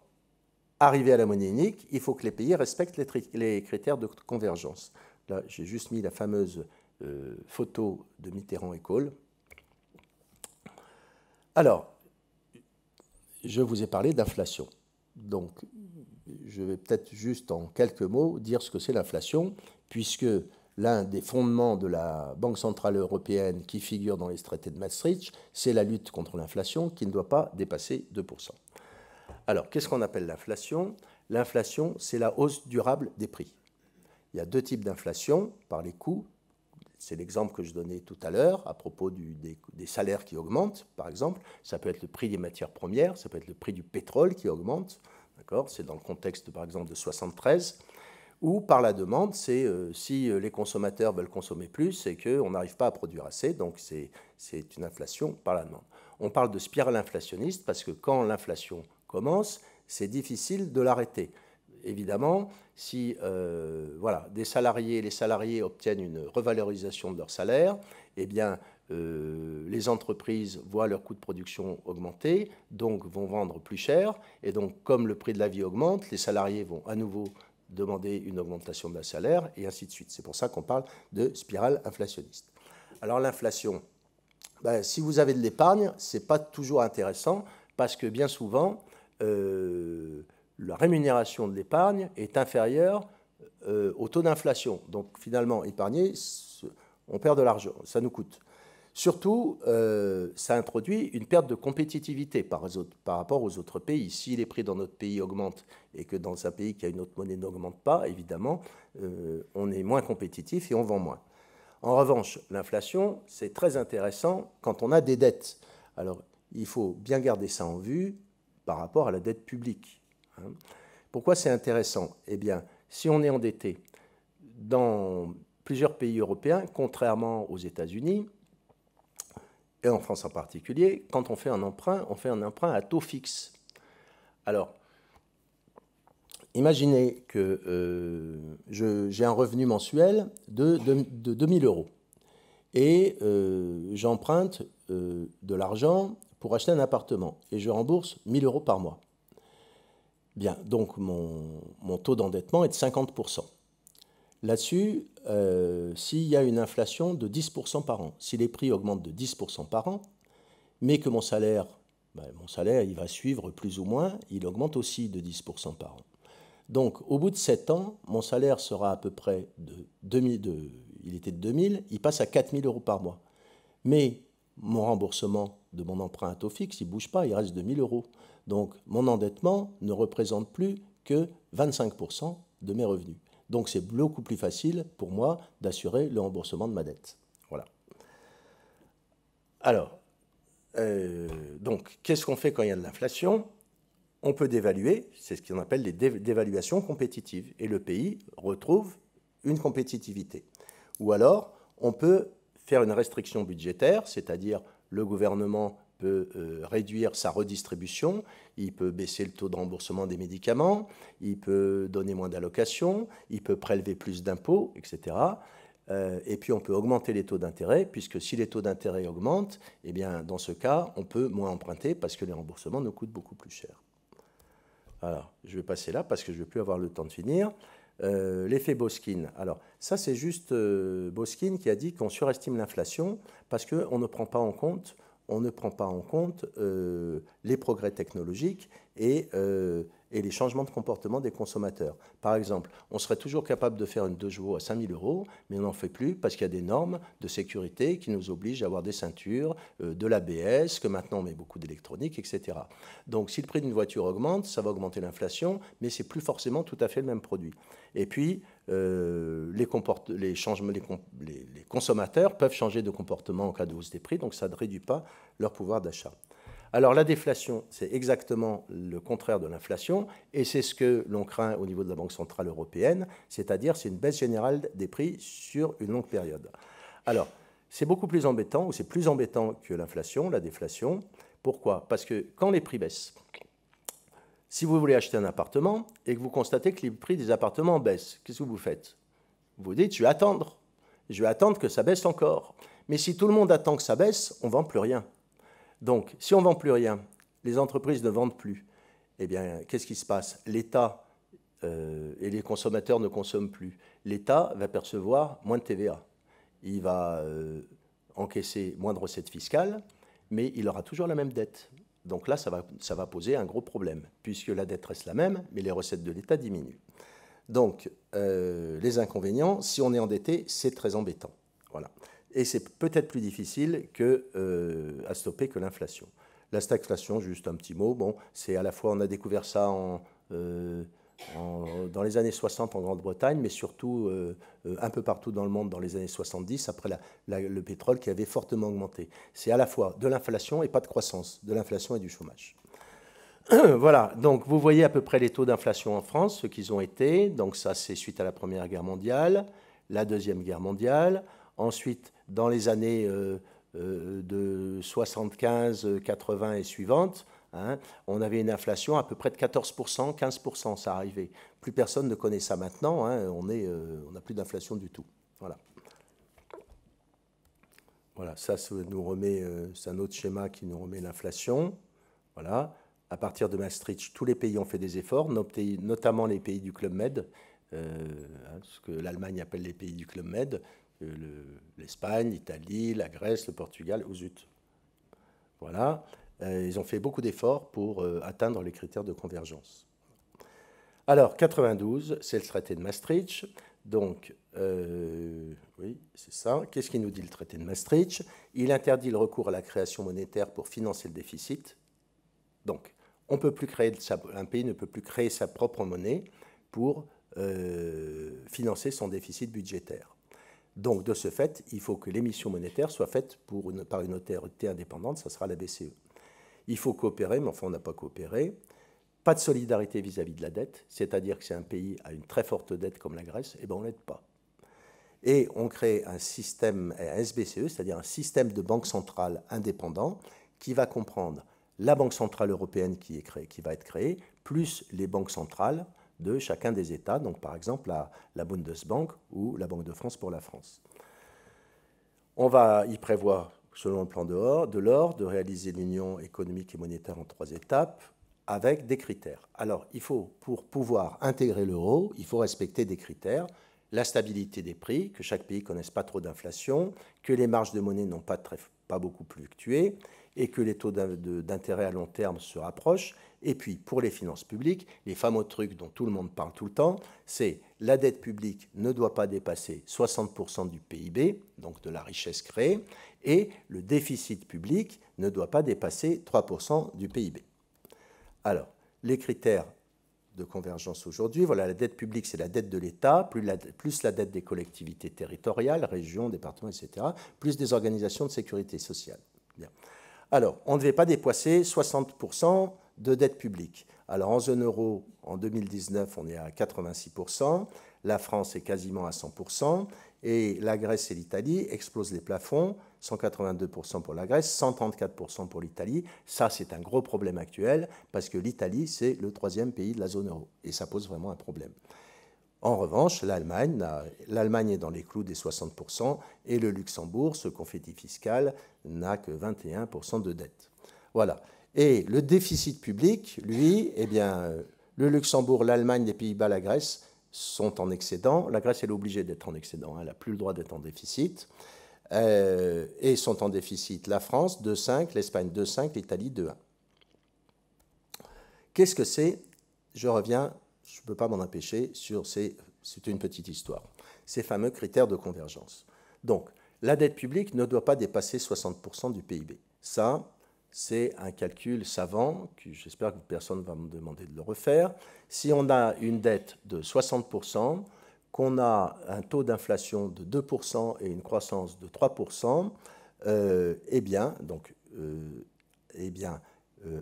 arriver à la monnaie unique, il faut que les pays respectent les critères de convergence. Là, j'ai juste mis la fameuse photo de Mitterrand et Kohl. Alors, je vous ai parlé d'inflation. Donc, je vais peut-être juste en quelques mots dire ce que c'est l'inflation, puisque l'un des fondements de la Banque centrale européenne qui figure dans les traités de Maastricht, c'est la lutte contre l'inflation qui ne doit pas dépasser 2%. Alors, qu'est-ce qu'on appelle l'inflation? L'inflation, c'est la hausse durable des prix. Il y a 2 types d'inflation, par les coûts. C'est l'exemple que je donnais tout à l'heure à propos des salaires qui augmentent, par exemple. Ça peut être le prix des matières premières, ça peut être le prix du pétrole qui augmente. C'est dans le contexte, par exemple, de 73. Ou par la demande, c'est si les consommateurs veulent consommer plus, c'est qu'on n'arrive pas à produire assez, donc c'est une inflation par la demande. On parle de spirale inflationniste parce que quand l'inflation commence, c'est difficile de l'arrêter. Évidemment, si voilà, les salariés obtiennent une revalorisation de leur salaire, eh bien, les entreprises voient leur coût de production augmenter, donc vont vendre plus cher, et donc comme le prix de la vie augmente, les salariés vont à nouveau demander une augmentation de leur salaire, et ainsi de suite. C'est pour ça qu'on parle de spirale inflationniste. Alors l'inflation, ben, si vous avez de l'épargne, ce n'est pas toujours intéressant, parce que bien souvent, la rémunération de l'épargne est inférieure au taux d'inflation. Donc finalement, épargner, on perd de l'argent, ça nous coûte. Surtout, ça introduit une perte de compétitivité par rapport aux autres pays. Si les prix dans notre pays augmentent et que dans un pays qui a une autre monnaie n'augmente pas, évidemment, on est moins compétitif et on vend moins. En revanche, l'inflation, c'est très intéressant quand on a des dettes. Alors, il faut bien garder ça en vue par rapport à la dette publique. Pourquoi c'est intéressant? Eh bien, si on est endetté dans plusieurs pays européens, contrairement aux États-Unis, et en France en particulier, quand on fait un emprunt à taux fixe. Alors, imaginez que j'ai un revenu mensuel de 2 000 euros et j'emprunte de l'argent pour acheter un appartement et je rembourse 1 000 euros par mois. Bien, donc mon taux d'endettement est de 50%. Là-dessus, s'il y a une inflation de 10% par an, si les prix augmentent de 10% par an, mais que mon salaire, il va suivre plus ou moins, il augmente aussi de 10% par an. Donc, au bout de 7 ans, mon salaire sera à peu près il était de 2 000, il passe à 4 000 euros par mois. Mais mon remboursement de mon emprunt à taux fixe, il ne bouge pas, il reste 2 000 euros. Donc, mon endettement ne représente plus que 25% de mes revenus. Donc, c'est beaucoup plus facile pour moi d'assurer le remboursement de ma dette. Voilà. Alors, donc, qu'est-ce qu'on fait quand il y a de l'inflation? On peut dévaluer, c'est ce qu'on appelle les dévaluations compétitives, et le pays retrouve une compétitivité. Ou alors, on peut faire une restriction budgétaire, c'est-à-dire le gouvernement peut réduire sa redistribution, il peut baisser le taux de remboursement des médicaments, il peut donner moins d'allocations, il peut prélever plus d'impôts, etc. Et puis on peut augmenter les taux d'intérêt, puisque si les taux d'intérêt augmentent, eh bien, dans ce cas, on peut moins emprunter parce que les remboursements nous coûtent beaucoup plus cher. Alors, je vais passer là parce que je ne vais plus avoir le temps de finir. L'effet Boskin. Alors, ça, c'est juste Boskin qui a dit qu'on surestime l'inflation parce qu'on ne prend pas en compte, on ne prend pas en compte les progrès technologiques et les changements de comportement des consommateurs. Par exemple, on serait toujours capable de faire une 2 chevaux à 5 000 €, mais on n'en fait plus parce qu'il y a des normes de sécurité qui nous obligent à avoir des ceintures, de l'ABS, que maintenant on met beaucoup d'électronique, etc. Donc si le prix d'une voiture augmente, ça va augmenter l'inflation, mais ce n'est plus forcément tout à fait le même produit. Et puis, les consommateurs peuvent changer de comportement en cas de hausse des prix, donc ça ne réduit pas leur pouvoir d'achat. Alors la déflation, c'est exactement le contraire de l'inflation, et c'est ce que l'on craint au niveau de la Banque centrale européenne, c'est-à-dire c'est une baisse générale des prix sur une longue période. Alors, c'est beaucoup plus embêtant, ou c'est plus embêtant que l'inflation, la déflation. Pourquoi? Parce que quand les prix baissent, si vous voulez acheter un appartement et que vous constatez que les prix des appartements baissent, qu'est-ce que vous faites? Vous dites, je vais attendre que ça baisse encore. Mais si tout le monde attend que ça baisse, on ne vend plus rien. Donc, si on ne vend plus rien, les entreprises ne vendent plus, eh bien, qu'est-ce qui se passe? L'État et les consommateurs ne consomment plus. L'État va percevoir moins de TVA. Il va encaisser moins de recettes fiscales, mais il aura toujours la même dette. Donc là, ça va poser un gros problème, puisque la dette reste la même, mais les recettes de l'État diminuent. Donc, les inconvénients, si on est endetté, c'est très embêtant. Voilà. Et c'est peut-être plus difficile à stopper que l'inflation. La stagflation, juste un petit mot, bon, c'est à la fois, on a découvert ça dans les années 60 en Grande-Bretagne, mais surtout un peu partout dans le monde dans les années 70, après le pétrole qui avait fortement augmenté. C'est à la fois de l'inflation et pas de croissance, de l'inflation et du chômage. Voilà, donc vous voyez à peu près les taux d'inflation en France, ce qu'ils ont été. Donc ça, c'est suite à la Première Guerre mondiale, la Deuxième Guerre mondiale. Ensuite, dans les années de 75, 80 et suivantes, hein, on avait une inflation à peu près de 14%, 15%, ça arrivait. Plus personne ne connaît ça maintenant, hein, on n'a plus d'inflation du tout. Voilà. Voilà, ça nous remet, c'est un autre schéma qui nous remet l'inflation. Voilà. À partir de Maastricht, tous les pays ont fait des efforts, notamment les pays du Club Med, ce que l'Allemagne appelle les pays du Club Med, l'Espagne, l'Italie, la Grèce, le Portugal, oh zut. Voilà. Ils ont fait beaucoup d'efforts pour atteindre les critères de convergence. Alors, 92, c'est le traité de Maastricht. Donc, oui, c'est ça. Qu'est-ce qu'il nous dit le traité de Maastricht? Il interdit le recours à la création monétaire pour financer le déficit. Donc, un pays ne peut plus créer sa propre monnaie pour financer son déficit budgétaire. Donc, de ce fait, il faut que l'émission monétaire soit faite par une autorité indépendante, ça sera la BCE. Il faut coopérer, mais enfin, on n'a pas coopéré. Pas de solidarité vis-à-vis de la dette, c'est-à-dire que si un pays a une très forte dette comme la Grèce, eh bien, on ne l'aide pas. Et on crée un système, un SBCE, c'est-à-dire un système de banque centrale indépendant qui va comprendre la Banque centrale européenne qui va être créée, plus les banques centrales de chacun des États, donc par exemple la Bundesbank ou la Banque de France pour la France. On va y prévoir, selon le plan de l'or, de réaliser l'union économique et monétaire en 3 étapes avec des critères. Alors, pour pouvoir intégrer l'euro, il faut respecter des critères. La stabilité des prix, que chaque pays ne connaisse pas trop d'inflation, que les marges de monnaie n'ont pas beaucoup fluctué, et que les taux d'intérêt à long terme se rapprochent. Et puis, pour les finances publiques, les fameux trucs dont tout le monde parle tout le temps, c'est la dette publique ne doit pas dépasser 60% du PIB, donc de la richesse créée, et le déficit public ne doit pas dépasser 3% du PIB. Alors, les critères de convergence aujourd'hui, voilà, la dette publique, c'est la dette de l'État, plus la dette des collectivités territoriales, régions, départements, etc., plus des organisations de sécurité sociale. Bien. Alors, on ne devait pas dépasser 60% de dette publique. Alors, en zone euro, en 2019, on est à 86%, la France est quasiment à 100%, et la Grèce et l'Italie explosent les plafonds, 182% pour la Grèce, 134% pour l'Italie. Ça, c'est un gros problème actuel, parce que l'Italie, c'est le 3e pays de la zone euro, et ça pose vraiment un problème. En revanche, l'Allemagne est dans les clous des 60%, et le Luxembourg, ce confetti fiscal, n'a que 21% de dette. Voilà. Et le déficit public, lui, eh bien, le Luxembourg, l'Allemagne, les Pays-Bas, la Grèce sont en excédent. La Grèce, elle est obligée d'être en excédent. Elle n'a plus le droit d'être en déficit. et sont en déficit la France 2,5, l'Espagne 2,5, l'Italie 2,1. Qu'est-ce que c'est? Je reviens, je ne peux pas m'en empêcher, c'est une petite histoire. Ces fameux critères de convergence. Donc, la dette publique ne doit pas dépasser 60% du PIB. Ça, c'est un calcul savant, que j'espère que personne ne va me demander de le refaire. Si on a une dette de 60%, qu'on a un taux d'inflation de 2% et une croissance de 3%,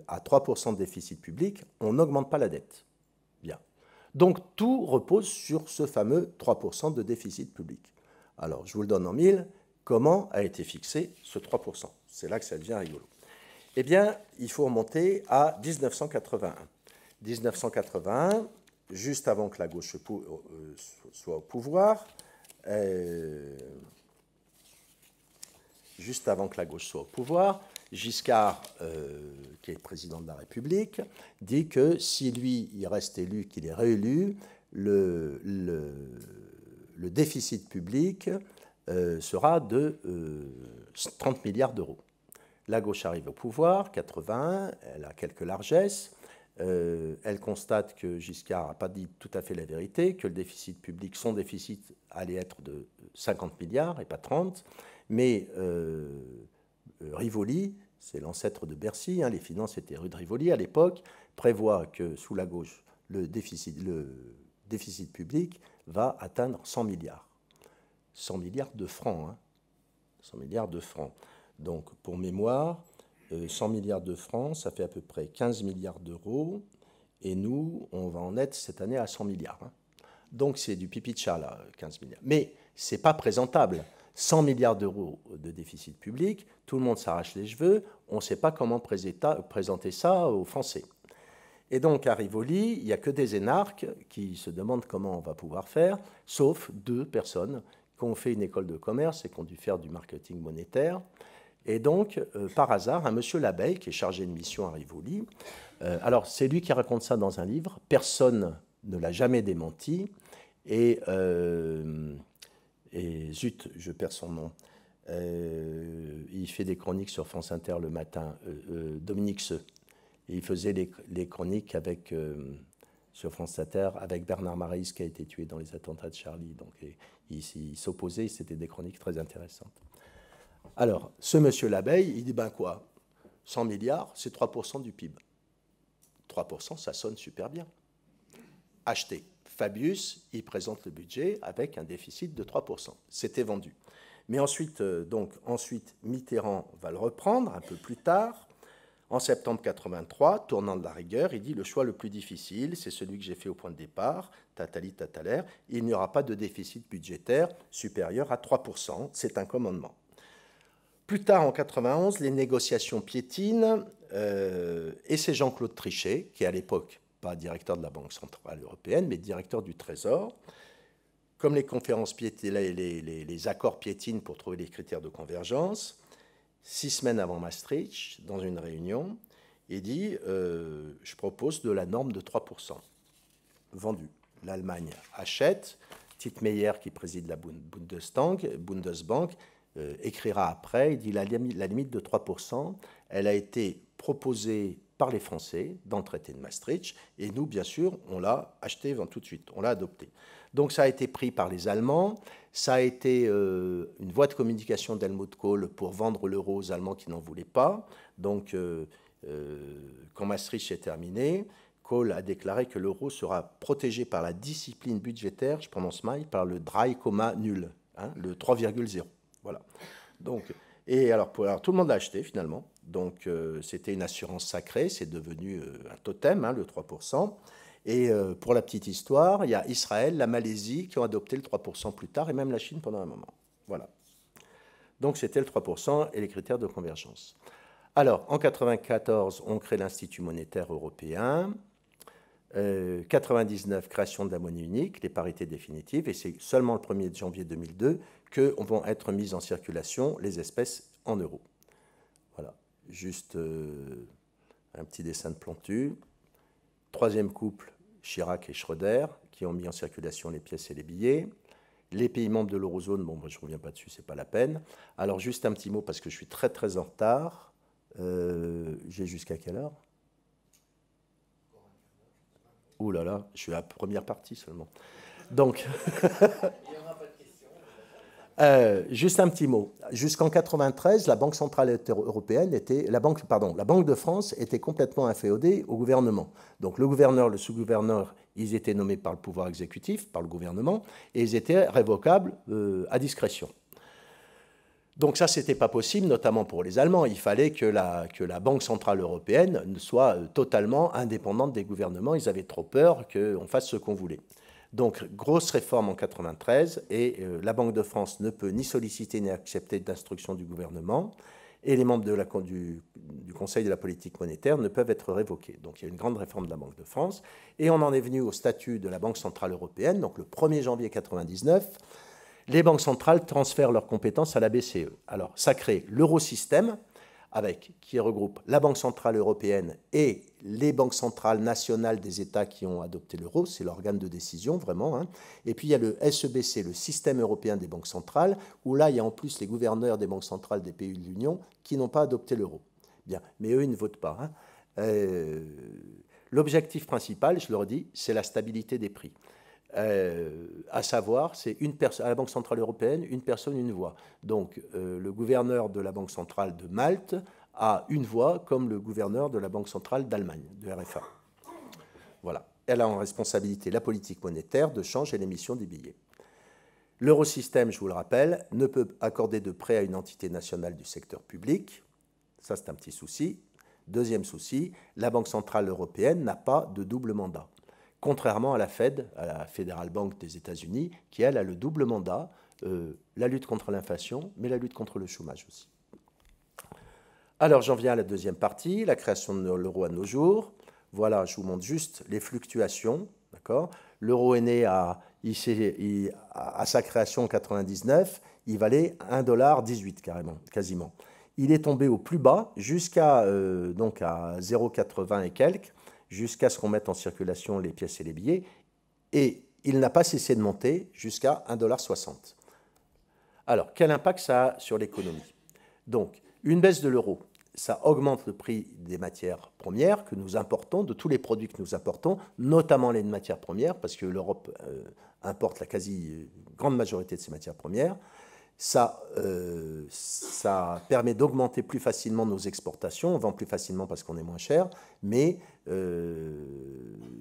à 3% de déficit public, on n'augmente pas la dette. Bien. Donc tout repose sur ce fameux 3% de déficit public. Alors, je vous le donne en mille, comment a été fixé ce 3%? C'est là que ça devient rigolo. Eh bien, il faut remonter à 1981. 1981, juste avant que la gauche soit au pouvoir, Giscard, qui est président de la République, dit que si lui, il reste élu, qu'il est réélu, le déficit public sera de 30 milliards d'euros. La gauche arrive au pouvoir, 81, elle a quelques largesses. Elle constate que Giscard n'a pas dit tout à fait la vérité, que le déficit public, son déficit allait être de 50 milliards et pas 30, mais Rivoli, c'est l'ancêtre de Bercy, les finances étaient rue de Rivoli à l'époque, prévoit que sous la gauche, le déficit public va atteindre 100 milliards. 100 milliards de francs. 100 milliards de francs. Donc, pour mémoire, 100 milliards de francs, ça fait à peu près 15 milliards d'euros, et nous, on va en être cette année à 100 milliards. Donc, c'est du pipi de chat, là, 15 milliards. Mais ce n'est pas présentable. 100 milliards d'euros de déficit public, tout le monde s'arrache les cheveux, on ne sait pas comment présenter ça aux Français. Et donc, à Rivoli, il n'y a que des énarques qui se demandent comment on va pouvoir faire, sauf 2 personnes qui ont fait une école de commerce et qui ont dû faire du marketing monétaire. Et donc, par hasard, un monsieur Labeille, qui est chargé de mission à Rivoli, alors c'est lui qui raconte ça dans un livre, personne ne l'a jamais démenti, et zut, je perds son nom, il fait des chroniques sur France Inter le matin, Dominique Seux, et il faisait les chroniques sur France Inter avec Bernard Maréis qui a été tué dans les attentats de Charlie, donc il s'opposait, c'était des chroniques très intéressantes. Alors, ce monsieur Labeille, il dit, ben quoi, 100 milliards, c'est 3% du PIB. 3%, ça sonne super bien. Acheté. Fabius, il présente le budget avec un déficit de 3%. C'était vendu. Mais ensuite, Mitterrand va le reprendre un peu plus tard. En septembre 83, tournant de la rigueur, il dit, le choix le plus difficile, c'est celui que j'ai fait au point de départ, tatali tatalaire, il n'y aura pas de déficit budgétaire supérieur à 3%, c'est un commandement. Plus tard, en 91, les négociations piétinent, et c'est Jean-Claude Trichet, qui à l'époque, pas directeur de la Banque Centrale Européenne, mais directeur du Trésor. Comme les conférences les accords piétinent pour trouver les critères de convergence, 6 semaines avant Maastricht, dans une réunion, il dit je propose de la norme de 3%. Vendu. L'Allemagne achète. Titmeyer, qui préside la Bundesbank, écrira après, il dit la limite de 3%, elle a été proposée par les Français dans le traité de Maastricht, et nous, bien sûr, on l'a acheté tout de suite, on l'a adopté. Donc ça a été pris par les Allemands, ça a été une voie de communication d'Helmut Kohl pour vendre l'euro aux Allemands qui n'en voulaient pas. Donc quand Maastricht est terminé, Kohl a déclaré que l'euro sera protégé par la discipline budgétaire, je prononce mal, par le 3,0, le 3,0. Voilà. Donc, alors tout le monde l'a acheté finalement. Donc c'était une assurance sacrée, c'est devenu un totem, le 3%. Et pour la petite histoire, il y a Israël, la Malaisie qui ont adopté le 3% plus tard, et même la Chine pendant un moment. Voilà. Donc c'était le 3% et les critères de convergence. Alors, en 1994, on crée l'Institut monétaire européen. 1999, création de la monnaie unique, les parités définitives, et c'est seulement le 1er janvier 2002 que vont être mises en circulation les espèces en euros. Voilà, juste un petit dessin de Plantu. Troisième couple, Chirac et Schröder, qui ont mis en circulation les pièces et les billets. Les pays membres de l'eurozone, bon, moi, je ne reviens pas dessus, ce n'est pas la peine. Alors, juste un petit mot, parce que je suis très, très en retard. J'ai jusqu'à quelle heure? Ouh là là, je suis à la première partie seulement. Donc, juste un petit mot. Jusqu'en 93, la Banque centrale européenne était, la Banque de France était complètement inféodée au gouvernement. Donc le gouverneur, le sous-gouverneur, ils étaient nommés par le pouvoir exécutif, par le gouvernement, et ils étaient révocables à discrétion. Donc ça, ce n'était pas possible, notamment pour les Allemands. Il fallait que la Banque centrale européenne soit totalement indépendante des gouvernements. Ils avaient trop peur qu'on fasse ce qu'on voulait. Donc, grosse réforme en 1993, et la Banque de France ne peut ni solliciter ni accepter d'instructions du gouvernement, et les membres du Conseil de la politique monétaire ne peuvent être révoqués. Donc, il y a une grande réforme de la Banque de France, et on en est venu au statut de la Banque centrale européenne. Donc, le 1er janvier 1999, les banques centrales transfèrent leurs compétences à la BCE. Alors, ça crée l'eurosystème, qui regroupe la Banque centrale européenne et les banques centrales nationales des États qui ont adopté l'euro, c'est l'organe de décision vraiment. Hein. Et puis il y a le SEBC, le système européen des banques centrales, où là il y a en plus les gouverneurs des banques centrales des pays de l'Union qui n'ont pas adopté l'euro. Bien, mais eux ils ne votent pas. Hein. L'objectif principal, je le redis, c'est la stabilité des prix. À savoir, c'est à la Banque centrale européenne, une personne, une voix. Donc, le gouverneur de la Banque centrale de Malte a une voix, comme le gouverneur de la Banque centrale d'Allemagne, de RFA. Voilà. Elle a en responsabilité la politique monétaire, de change et l'émission des billets. L'eurosystème, je vous le rappelle, ne peut accorder de prêt à une entité nationale du secteur public. Ça, c'est un petit souci. Deuxième souci, la Banque centrale européenne n'a pas de double mandat. Contrairement à la Fed, à la Federal Bank des États-Unis, qui, elle, a le double mandat, la lutte contre l'inflation, mais la lutte contre le chômage aussi. Alors, j'en viens à la deuxième partie, la création de l'euro à nos jours. Voilà, je vous montre juste les fluctuations. L'euro est né à sa création en 1999, il valait 1,18 $, quasiment. Il est tombé au plus bas jusqu'à donc à 0,80 et quelques, jusqu'à ce qu'on mette en circulation les pièces et les billets, et il n'a pas cessé de monter jusqu'à 1,60 $. Alors, quel impact ça a sur l'économie? Donc, une baisse de l'euro, ça augmente le prix des matières premières que nous importons, de tous les produits que nous importons, notamment les matières premières, parce que l'Europe importe la quasi-grande majorité de ces matières premières. Ça permet d'augmenter plus facilement nos exportations, on vend plus facilement parce qu'on est moins cher, mais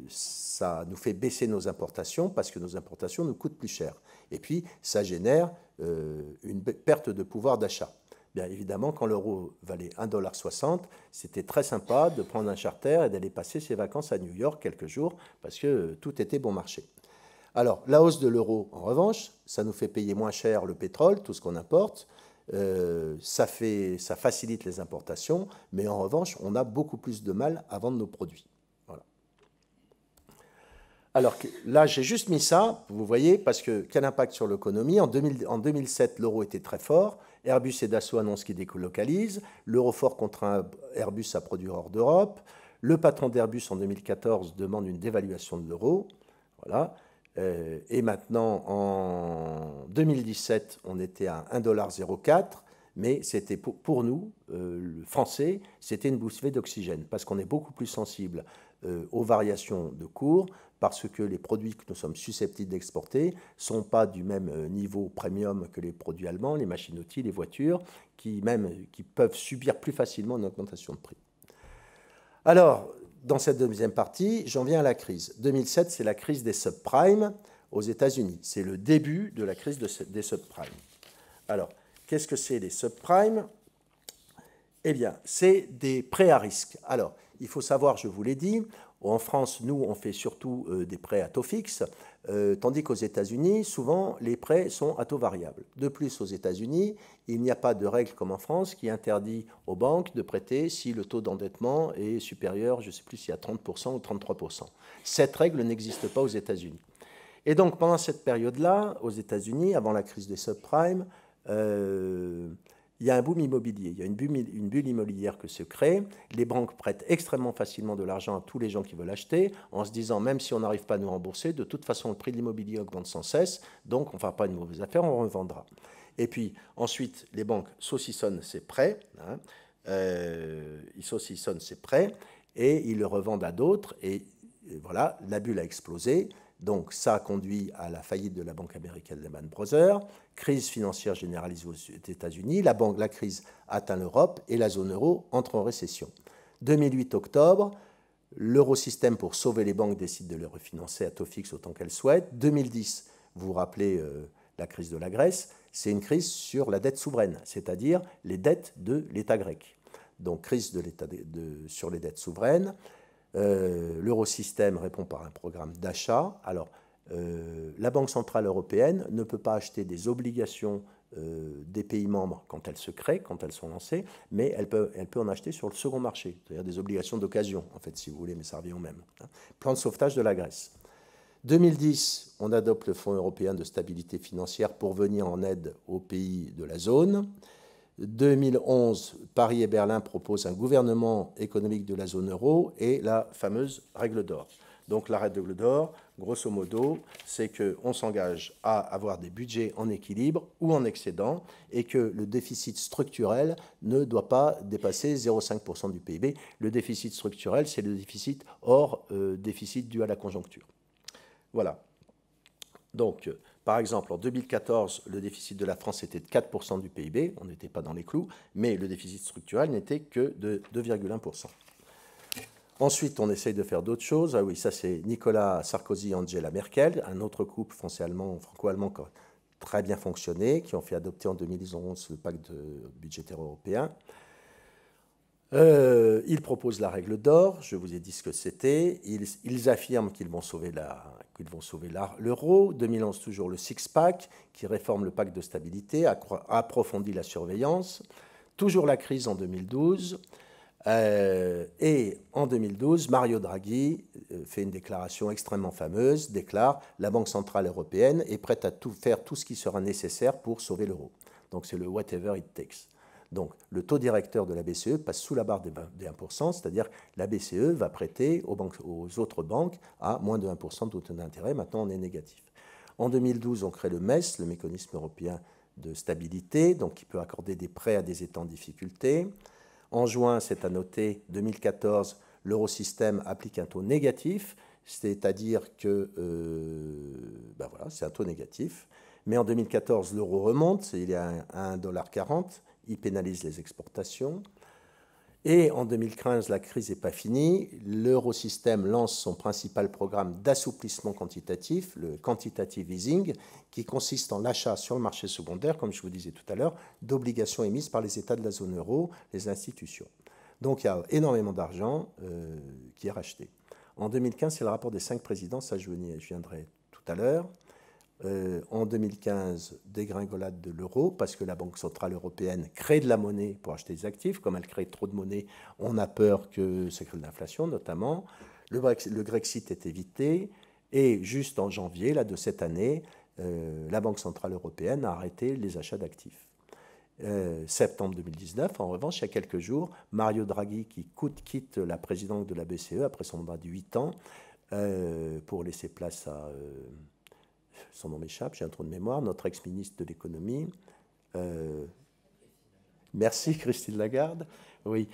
ça nous fait baisser nos importations parce que nos importations nous coûtent plus cher. Et puis, ça génère une perte de pouvoir d'achat. Bien évidemment, quand l'euro valait 1,60 $, c'était très sympa de prendre un charter et d'aller passer ses vacances à New York quelques jours parce que tout était bon marché. Alors, la hausse de l'euro, en revanche, ça nous fait payer moins cher le pétrole, tout ce qu'on importe, ça facilite les importations, mais en revanche, on a beaucoup plus de mal à vendre nos produits. Voilà. Alors là, j'ai juste mis ça, vous voyez, parce que quel impact sur l'économie? En 2007, l'euro était très fort, Airbus et Dassault annoncent qu'ils délocalisent, l'Eurofort contraint Airbus à produire hors d'Europe, le patron d'Airbus en 2014 demande une dévaluation de l'euro, voilà. Et maintenant, en 2017, on était à 1,04 $, mais c'était pour nous, Français, c'était une bouffée d'oxygène, parce qu'on est beaucoup plus sensible aux variations de cours, parce que les produits que nous sommes susceptibles d'exporter ne sont pas du même niveau premium que les produits allemands, les machines-outils, les voitures, qui peuvent subir plus facilement une augmentation de prix. Alors, dans cette deuxième partie, j'en viens à la crise. 2007, c'est la crise des subprimes aux États-Unis. C'est le début de la crise des subprimes. Alors, qu'est-ce que c'est les subprimes? Eh bien, c'est des prêts à risque. Alors, il faut savoir, je vous l'ai dit, en France, nous, on fait surtout des prêts à taux fixe, tandis qu'aux États-Unis, souvent, les prêts sont à taux variable. De plus, aux États-Unis, il n'y a pas de règle comme en France qui interdit aux banques de prêter si le taux d'endettement est supérieur, je ne sais plus s'il y a 30% ou 33%. Cette règle n'existe pas aux États-Unis. Et donc, pendant cette période-là, aux États-Unis, avant la crise des subprimes, il y a un boom immobilier, il y a une bulle immobilière que se crée, les banques prêtent extrêmement facilement de l'argent à tous les gens qui veulent acheter, en se disant, même si on n'arrive pas à nous rembourser, de toute façon, le prix de l'immobilier augmente sans cesse, donc on ne fera pas une mauvaise affaire, on revendra. Et puis, ensuite, les banques saucissonnent ces prêts, hein, ils saucissonnent ces prêts, et ils le revendent à d'autres, et voilà, la bulle a explosé. Donc ça a conduit à la faillite de la banque américaine Lehman Brothers, crise financière généralisée aux États-Unis, la crise atteint l'Europe et la zone euro entre en récession. 2008 octobre, l'eurosystème pour sauver les banques décide de les refinancer à taux fixe autant qu'elles souhaitent. 2010, vous vous rappelez la crise de la Grèce, c'est une crise sur la dette souveraine, c'est-à-dire les dettes de l'État grec. Donc crise sur les dettes souveraines. L'eurosystème répond par un programme d'achat. Alors, la Banque centrale européenne ne peut pas acheter des obligations des pays membres quand elles se créent, quand elles sont lancées, mais elle peut en acheter sur le second marché, c'est-à-dire des obligations d'occasion, en fait, si vous voulez, mais ça revient au même. Plan de sauvetage de la Grèce. 2010, on adopte le Fonds européen de stabilité financière pour venir en aide aux pays de la zone. 2011, Paris et Berlin proposent un gouvernement économique de la zone euro et la fameuse règle d'or. Donc la règle d'or, grosso modo, c'est qu'on s'engage à avoir des budgets en équilibre ou en excédent et que le déficit structurel ne doit pas dépasser 0,5% du PIB. Le déficit structurel, c'est le déficit hors déficit dû à la conjoncture. Voilà. Donc, par exemple, en 2014, le déficit de la France était de 4% du PIB, on n'était pas dans les clous, mais le déficit structurel n'était que de 2,1%. Ensuite, on essaye de faire d'autres choses. Ah oui, ça c'est Nicolas Sarkozy et Angela Merkel, un autre couple franco-allemand qui a très bien fonctionné, qui ont fait adopter en 2011 le pacte budgétaire européen. Ils proposent la règle d'or, je vous ai dit ce que c'était. Ils affirment qu'ils vont sauver l'euro. 2011, toujours le six-pack, qui réforme le pacte de stabilité, approfondit la surveillance. Toujours la crise en 2012. Et en 2012, Mario Draghi fait une déclaration extrêmement fameuse, déclare « La Banque centrale européenne est prête à faire tout ce qui sera nécessaire pour sauver l'euro ». Donc c'est le « whatever it takes ». Donc, le taux directeur de la BCE passe sous la barre des 1%, c'est-à-dire que la BCE va prêter aux autres banques à moins de 1% de taux d'intérêt. Maintenant, on est négatif. En 2012, on crée le MES, le mécanisme européen de stabilité, donc qui peut accorder des prêts à des États en difficulté. En juin, c'est à noter, 2014, l'eurosystème applique un taux négatif, c'est-à-dire que voilà, c'est un taux négatif. Mais en 2014, l'euro remonte, il est à 1,40 $. Il pénalise les exportations. Et en 2015, la crise n'est pas finie. L'eurosystème lance son principal programme d'assouplissement quantitatif, le quantitative easing, qui consiste en l'achat sur le marché secondaire, comme je vous disais tout à l'heure, d'obligations émises par les États de la zone euro, les institutions. Donc il y a énormément d'argent qui est racheté. En 2015, c'est le rapport des 5 présidents, ça je viendrai tout à l'heure. En 2015, dégringolade de l'euro, parce que la Banque centrale européenne crée de la monnaie pour acheter des actifs. Comme elle crée trop de monnaie, on a peur que ça crée de l'inflation, notamment. Le Grexit est évité. Et juste en janvier de cette année, la Banque centrale européenne a arrêté les achats d'actifs. Septembre 2019, en revanche, il y a quelques jours, Mario Draghi, qui quitte la présidence de la BCE après son mandat de 8 ans, pour laisser place à... son nom m'échappe, j'ai un trou de mémoire, notre ex-ministre de l'économie. Merci Christine Lagarde. Oui.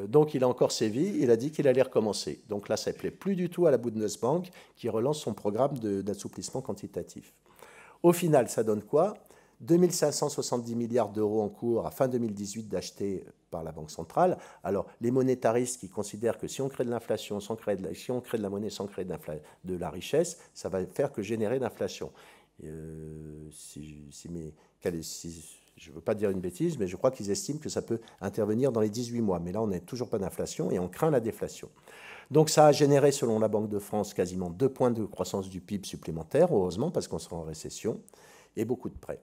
Donc il a encore sévi, il a dit qu'il allait recommencer. Donc là, ça ne plaît plus du tout à la Bundesbank qui relance son programme d'assouplissement quantitatif. Au final, ça donne quoi ? 2570 milliards d'euros en cours à fin 2018 d'acheter par la Banque centrale. Alors, les monétaristes qui considèrent que si on crée de l'inflation, si on crée de la monnaie sans créer de la richesse, ça va faire que générer d'inflation. Je ne veux pas dire une bêtise, mais je crois qu'ils estiment que ça peut intervenir dans les 18 mois. Mais là, on n'est toujours pas d'inflation et on craint la déflation. Donc ça a généré, selon la Banque de France, quasiment 2 points de croissance du PIB supplémentaire, heureusement, parce qu'on sera en récession, et beaucoup de prêts.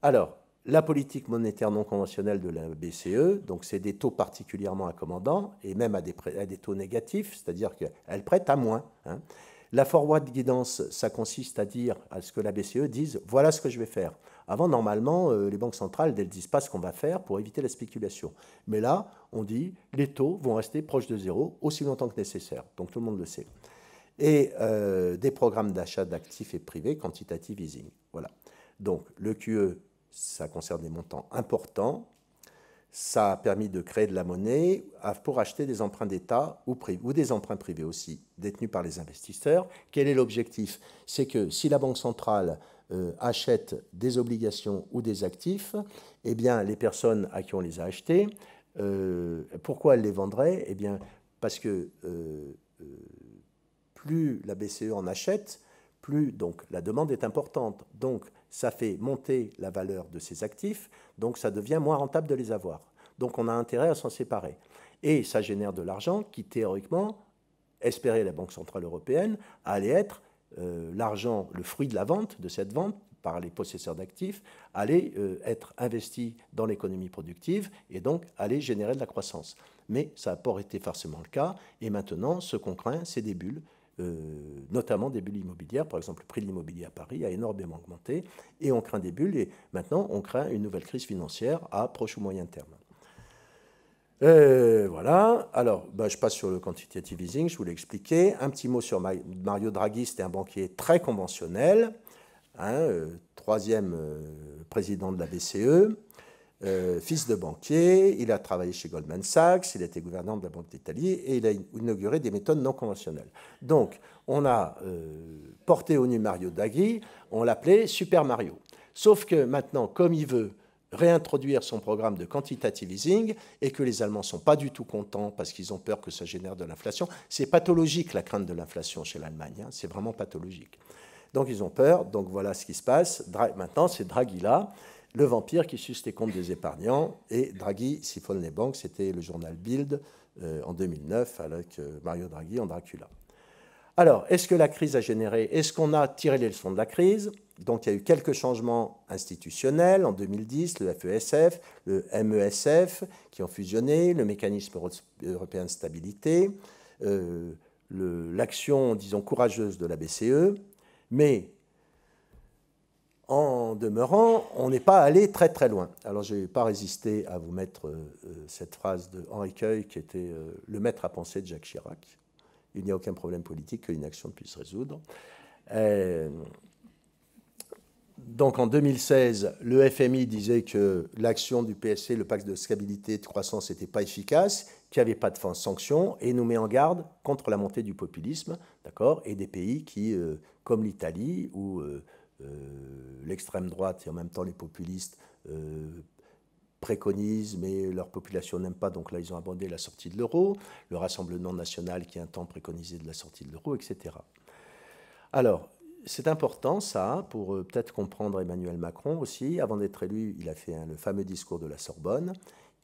Alors, la politique monétaire non conventionnelle de la BCE, donc c'est des taux particulièrement accommodants, et même à des taux négatifs, c'est-à-dire qu'elle prête à moins. Hein. La forward guidance, ça consiste à dire à ce que la BCE dise « voilà ce que je vais faire ». Avant, normalement, les banques centrales, elles ne disent pas ce qu'on va faire pour éviter la spéculation. Mais là, on dit les taux vont rester proches de zéro aussi longtemps que nécessaire. Donc tout le monde le sait. Et des programmes d'achat d'actifs et privés, quantitative easing. Voilà. Donc le QE, ça concerne des montants importants. Ça a permis de créer de la monnaie pour acheter des emprunts d'État ou des emprunts privés aussi, détenus par les investisseurs. Quel est l'objectif? C'est que si la Banque centrale achète des obligations ou des actifs, eh bien, les personnes à qui on les a achetés, pourquoi elles les vendraient? Eh bien, parce que plus la BCE en achète, plus donc la demande est importante. Donc, ça fait monter la valeur de ces actifs, donc ça devient moins rentable de les avoir. Donc, on a intérêt à s'en séparer. Et ça génère de l'argent qui, théoriquement, espérait la Banque centrale européenne, allait être l'argent, le fruit de la vente, de cette vente, par les possesseurs d'actifs, allait être investi dans l'économie productive et donc allait générer de la croissance. Mais ça n'a pas été forcément le cas. Et maintenant, ce qu'on craint, c'est des bulles, notamment des bulles immobilières. Par exemple, le prix de l'immobilier à Paris a énormément augmenté et on craint des bulles. Et maintenant, on craint une nouvelle crise financière à proche ou moyen terme. Voilà. Alors, je passe sur le quantitative easing, je vous l'ai expliqué. Un petit mot sur Mario Draghi, c'était un banquier très conventionnel, troisième président de la BCE, fils de banquier, il a travaillé chez Goldman Sachs, il a été gouverneur de la Banque d'Italie et il a inauguré des méthodes non conventionnelles. Donc, on a porté au nu Mario Draghi, on l'appelait Super Mario. Sauf que maintenant, comme il veut réintroduire son programme de quantitative easing et que les Allemands ne sont pas du tout contents parce qu'ils ont peur que ça génère de l'inflation. C'est pathologique la crainte de l'inflation chez l'Allemagne, c'est vraiment pathologique. Donc ils ont peur, donc voilà ce qui se passe. Maintenant c'est Draghi là, le vampire qui suce les comptes des épargnants et Draghi siphonne les banques, c'était le journal Bild en 2009 avec Mario Draghi en Dracula. Alors, est-ce que la crise a généré, est-ce qu'on a tiré les leçons de la crise? Donc, il y a eu quelques changements institutionnels en 2010, le FESF, le MESF qui ont fusionné, le mécanisme européen de stabilité, l'action, disons, courageuse de la BCE, mais en demeurant, on n'est pas allé très très loin. Alors, je n'ai pas résisté à vous mettre cette phrase de Henri Queuille qui était le maître à penser de Jacques Chirac. Il n'y a aucun problème politique que l'inaction puisse résoudre. Donc en 2016, le FMI disait que l'action du PSC, le pacte de stabilité et de croissance, n'était pas efficace, qu'il n'y avait pas de sanctions, et nous met en garde contre la montée du populisme, d'accord, et des pays qui, comme l'Italie, où l'extrême droite et en même temps les populistes préconisent, mais leur population n'aime pas, donc là ils ont abandonné la sortie de l'euro, le Rassemblement national qui un temps préconisait de la sortie de l'euro, etc. Alors, c'est important ça, pour peut-être comprendre Emmanuel Macron aussi. Avant d'être élu, il a fait le fameux discours de la Sorbonne.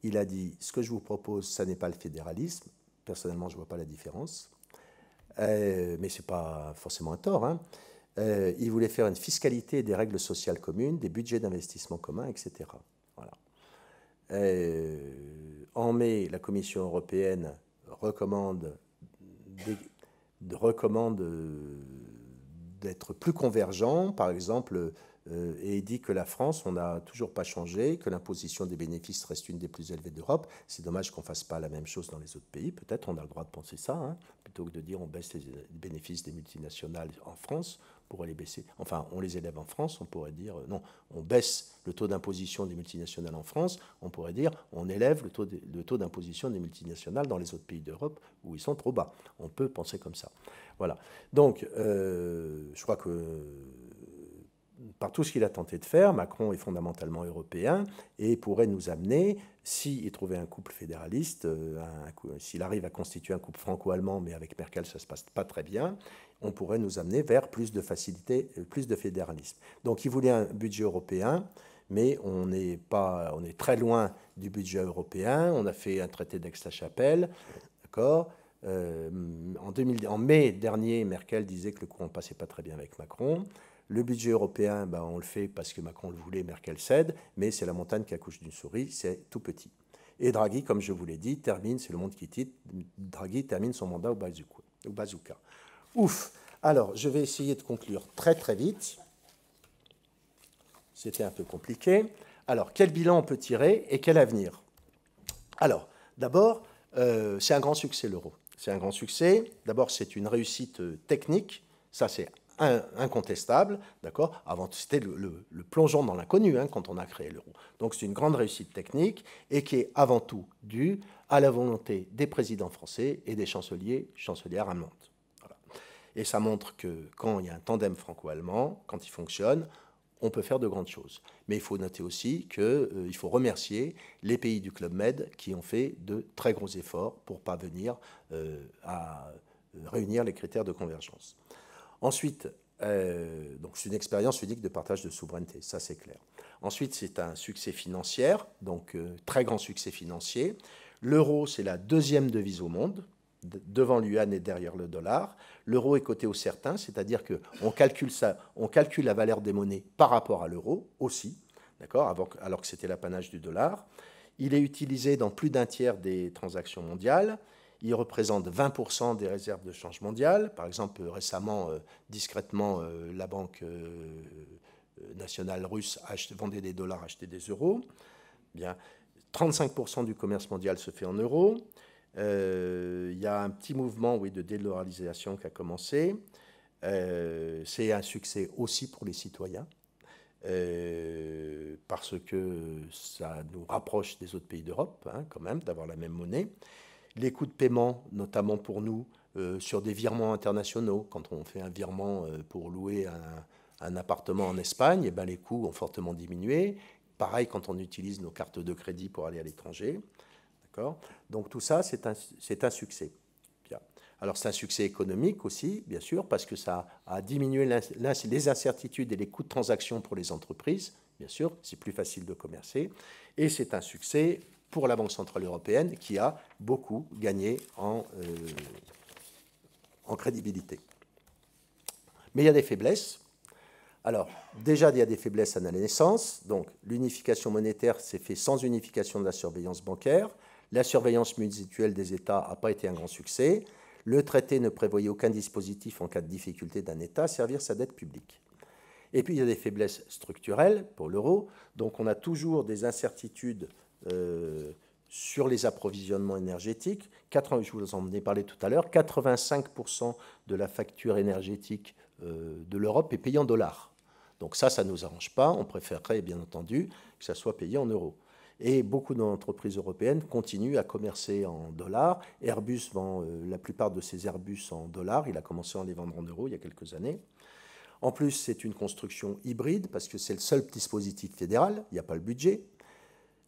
Il a dit, ce que je vous propose, ça n'est pas le fédéralisme. Personnellement, je ne vois pas la différence. Mais ce n'est pas forcément un tort. Hein. Il voulait faire une fiscalité et des règles sociales communes, des budgets d'investissement communs, etc. Voilà. En mai, la Commission européenne recommande d'être plus convergent, par exemple, et dit que la France, on n'a toujours pas changé, que l'imposition des bénéfices reste une des plus élevées d'Europe. C'est dommage qu'on ne fasse pas la même chose dans les autres pays. Peut-être on a le droit de penser ça, hein, plutôt que de dire on baisse les bénéfices des multinationales en France, on pourrait les baisser. Enfin, on les élève en France, on pourrait dire non, on baisse le taux d'imposition des multinationales en France, on pourrait dire on élève le taux d'imposition des multinationales dans les autres pays d'Europe où ils sont trop bas. On peut penser comme ça. Voilà. Donc, je crois que par tout ce qu'il a tenté de faire, Macron est fondamentalement européen et pourrait nous amener, s'il trouvait un couple fédéraliste, s'il arrive à constituer un couple franco-allemand, mais avec Merkel ça ne se passe pas très bien, on pourrait nous amener vers plus de facilité, plus de fédéralisme. Donc il voulait un budget européen, mais on est très loin du budget européen. On a fait un traité d'Aix-la-Chapelle, d'accord. En mai dernier, Merkel disait que le courant ne passait pas très bien avec Macron. Le budget européen, on le fait parce que Macron le voulait, Merkel cède, mais c'est la montagne qui accouche d'une souris, c'est tout petit. Et Draghi, comme je vous l'ai dit, termine, c'est le monde qui titre, Draghi termine son mandat au bazooka. Ouf. Alors, je vais essayer de conclure très très vite. c'était un peu compliqué. Alors, quel bilan on peut tirer et quel avenir? Alors, d'abord, c'est un grand succès, l'euro. C'est un grand succès. D'abord, c'est une réussite technique. Ça, c'est incontestable. D'accord. Avant, c'était le plongeon dans l'inconnu quand on a créé l'euro. Donc, c'est une grande réussite technique et qui est avant tout due à la volonté des présidents français et des chancelières allemandes. Voilà. Et ça montre que quand il y a un tandem franco-allemand, quand il fonctionne, on peut faire de grandes choses. Mais il faut noter aussi qu'il faut remercier les pays du Club Med qui ont fait de très gros efforts pour parvenir à réunir les critères de convergence. Ensuite, donc c'est une expérience unique de partage de souveraineté, ça c'est clair. Ensuite, c'est un succès financier, donc très grand succès financier. L'euro, c'est la deuxième devise au monde, devant l'yuan et derrière le dollar. L'euro est coté au certain, c'est-à-dire qu'on calcule la valeur des monnaies par rapport à l'euro aussi, d'accord, alors que c'était l'apanage du dollar. Il est utilisé dans plus d'un tiers des transactions mondiales. Il représente 20% des réserves de change mondiales. Par exemple, récemment, discrètement, la Banque nationale russe vendait des dollars, achetait des euros. Bien, 35% du commerce mondial se fait en euros. Il y a un petit mouvement de dédollarisation qui a commencé. C'est un succès aussi pour les citoyens, parce que ça nous rapproche des autres pays d'Europe, quand même, d'avoir la même monnaie. Les coûts de paiement, notamment pour nous, sur des virements internationaux, quand on fait un virement pour louer un appartement en Espagne, eh ben, les coûts ont fortement diminué. Pareil quand on utilise nos cartes de crédit pour aller à l'étranger. Donc tout ça, c'est un succès. Bien. Alors c'est un succès économique aussi, bien sûr, parce que ça a diminué les incertitudes et les coûts de transaction pour les entreprises, bien sûr, c'est plus facile de commercer. Et c'est un succès pour la Banque Centrale Européenne qui a beaucoup gagné en crédibilité. Mais il y a des faiblesses. Alors, déjà, il y a des faiblesses à la naissance. Donc, l'unification monétaire s'est faite sans unification de la surveillance bancaire. La surveillance mutuelle des États n'a pas été un grand succès. Le traité ne prévoyait aucun dispositif en cas de difficulté d'un État à servir sa dette publique. Et puis, il y a des faiblesses structurelles pour l'euro. Donc, on a toujours des incertitudes sur les approvisionnements énergétiques. Je vous en ai parlé tout à l'heure. 85% de la facture énergétique de l'Europe est payée en dollars. Donc ça ne nous arrange pas. On préférerait, bien entendu, que ça soit payé en euros. Et beaucoup d'entreprises européennes continuent à commercer en dollars. Airbus vend la plupart de ses Airbus en dollars. Il a commencé à les vendre en euros il y a quelques années. En plus, c'est une construction hybride parce que c'est le seul dispositif fédéral. Il n'y a pas le budget.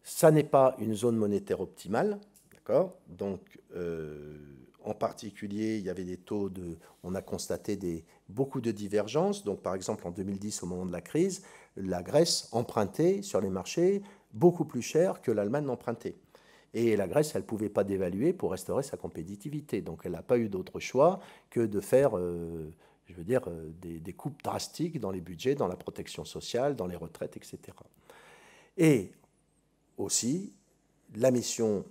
Ça n'est pas une zone monétaire optimale. D'accord ? Donc, en particulier, il y avait des taux de... On a constaté beaucoup de divergences. Donc, par exemple, en 2010, au moment de la crise, la Grèce empruntait sur les marchés beaucoup plus cher que l'Allemagne n'empruntait. Et la Grèce, elle ne pouvait pas dévaluer pour restaurer sa compétitivité. Donc, elle n'a pas eu d'autre choix que de faire, des coupes drastiques dans les budgets, dans la protection sociale, dans les retraites, etc. Et aussi, la mission,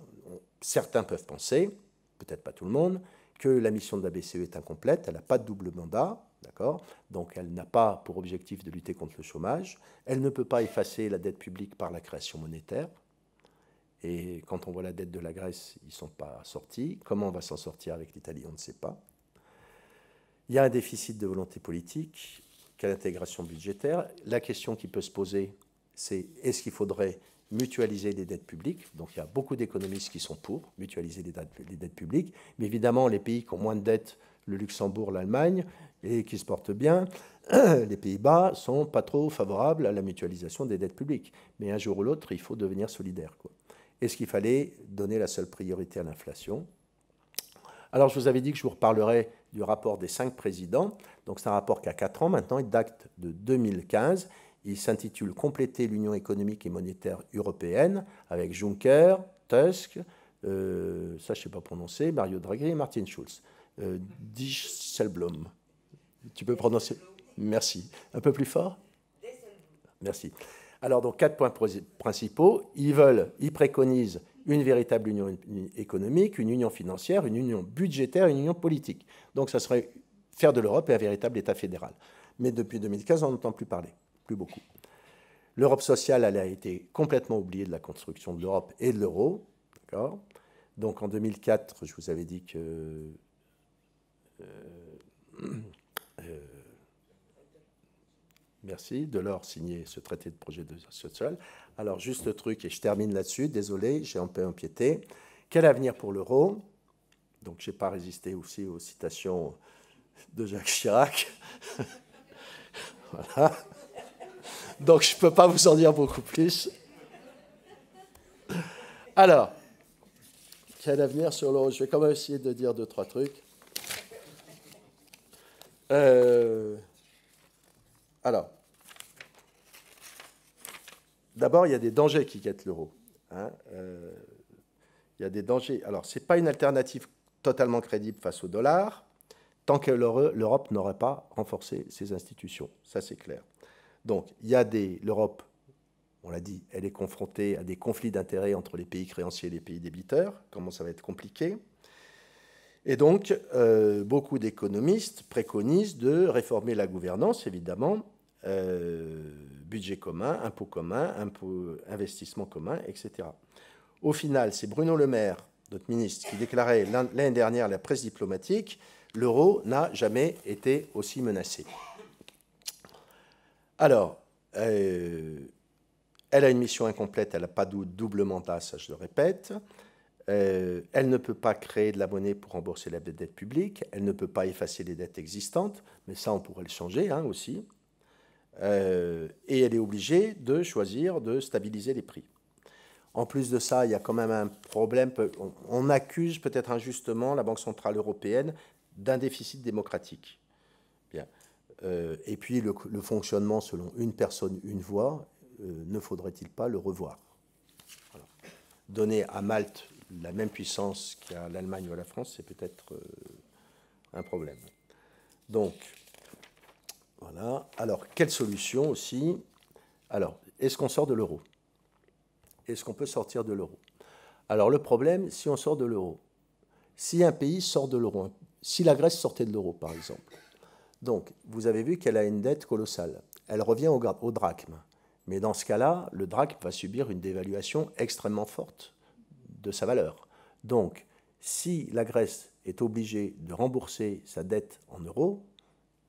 certains peuvent penser, peut-être pas tout le monde, que la mission de la BCE est incomplète, elle n'a pas de double mandat, d'accord ? Donc elle n'a pas pour objectif de lutter contre le chômage, elle ne peut pas effacer la dette publique par la création monétaire, et quand on voit la dette de la Grèce, ils ne sont pas sortis. Comment on va s'en sortir avec l'Italie, on ne sait pas. Il y a un déficit de volonté politique, quelle intégration budgétaire. La question qui peut se poser, c'est est-ce qu'il faudrait mutualiser les dettes publiques? Donc il y a beaucoup d'économistes qui sont pour mutualiser les dettes publiques, mais évidemment les pays qui ont moins de dettes, le Luxembourg, l'Allemagne, et qui se portent bien, les Pays-Bas sont pas trop favorables à la mutualisation des dettes publiques. Mais un jour ou l'autre, il faut devenir solidaire, quoi. Est-ce qu'il fallait donner la seule priorité à l'inflation? Alors, je vous avais dit que je vous reparlerai du rapport des 5 présidents. Donc, c'est un rapport qui a 4 ans maintenant, il date de 2015. Il s'intitule « Compléter l'Union économique et monétaire européenne » avec Juncker, Tusk, ça je ne sais pas prononcer, Mario Draghi et Martin Schulz. Dijsselbloem. Tu peux prononcer? Merci. Un peu plus fort? Merci. Alors, donc, 4 points principaux. Ils préconisent une véritable union économique, une union financière, une union budgétaire, une union politique. Donc, ça serait faire de l'Europe un véritable État fédéral. Mais depuis 2015, on n'entend plus parler, plus beaucoup. L'Europe sociale, elle a été complètement oubliée de la construction de l'Europe et de l'euro. D'accord. Donc en 2004, je vous avais dit que merci, Delors signait ce traité de projet de social. Alors juste le truc, et je termine là-dessus, désolé, j'ai un peu empiété. Quel avenir pour l'euro? Donc je n'ai pas résisté aussi aux citations de Jacques Chirac. Voilà. Donc je ne peux pas vous en dire beaucoup plus. Alors, quel avenir sur l'euro? Je vais quand même essayer de dire deux, trois trucs. Alors, d'abord, il y a des dangers qui guettent l'euro. Hein. Il y a des dangers. Alors, ce n'est pas une alternative totalement crédible face au dollar, tant que l'Europe n'aurait pas renforcé ses institutions. Ça, c'est clair. Donc, il y a l'Europe, on l'a dit, elle est confrontée à des conflits d'intérêts entre les pays créanciers et les pays débiteurs. Comment ça va être compliqué? Et donc, beaucoup d'économistes préconisent de réformer la gouvernance, évidemment, budget commun, investissement commun, etc. Au final, c'est Bruno Le Maire, notre ministre, qui déclarait l'année dernière à la presse diplomatique: l'euro n'a jamais été aussi menacé. Alors, elle a une mission incomplète, elle n'a pas de double mandat, ça je le répète. Elle ne peut pas créer de la monnaie pour rembourser la dette publique, elle ne peut pas effacer les dettes existantes, mais ça on pourrait le changer aussi. Et elle est obligée de choisir de stabiliser les prix. En plus de ça, il y a quand même un problème, on accuse peut-être injustement la Banque Centrale Européenne d'un déficit démocratique. Bien. Et puis le fonctionnement selon une personne, une voix, ne faudrait-il pas le revoir? Voilà. Donner à Malte la même puissance qu'à l'Allemagne ou à la France, c'est peut-être un problème. Donc, voilà. Alors, quelle solution aussi? Alors, est-ce qu'on sort de l'euro? Est-ce qu'on peut sortir de l'euro? Alors, le problème, si on sort de l'euro, si un pays sort de l'euro, si la Grèce sortait de l'euro, par exemple, donc, vous avez vu qu'elle a une dette colossale. Elle revient au drachme. Mais dans ce cas-là, le drachme va subir une dévaluation extrêmement forte de sa valeur. Donc, si la Grèce est obligée de rembourser sa dette en euros,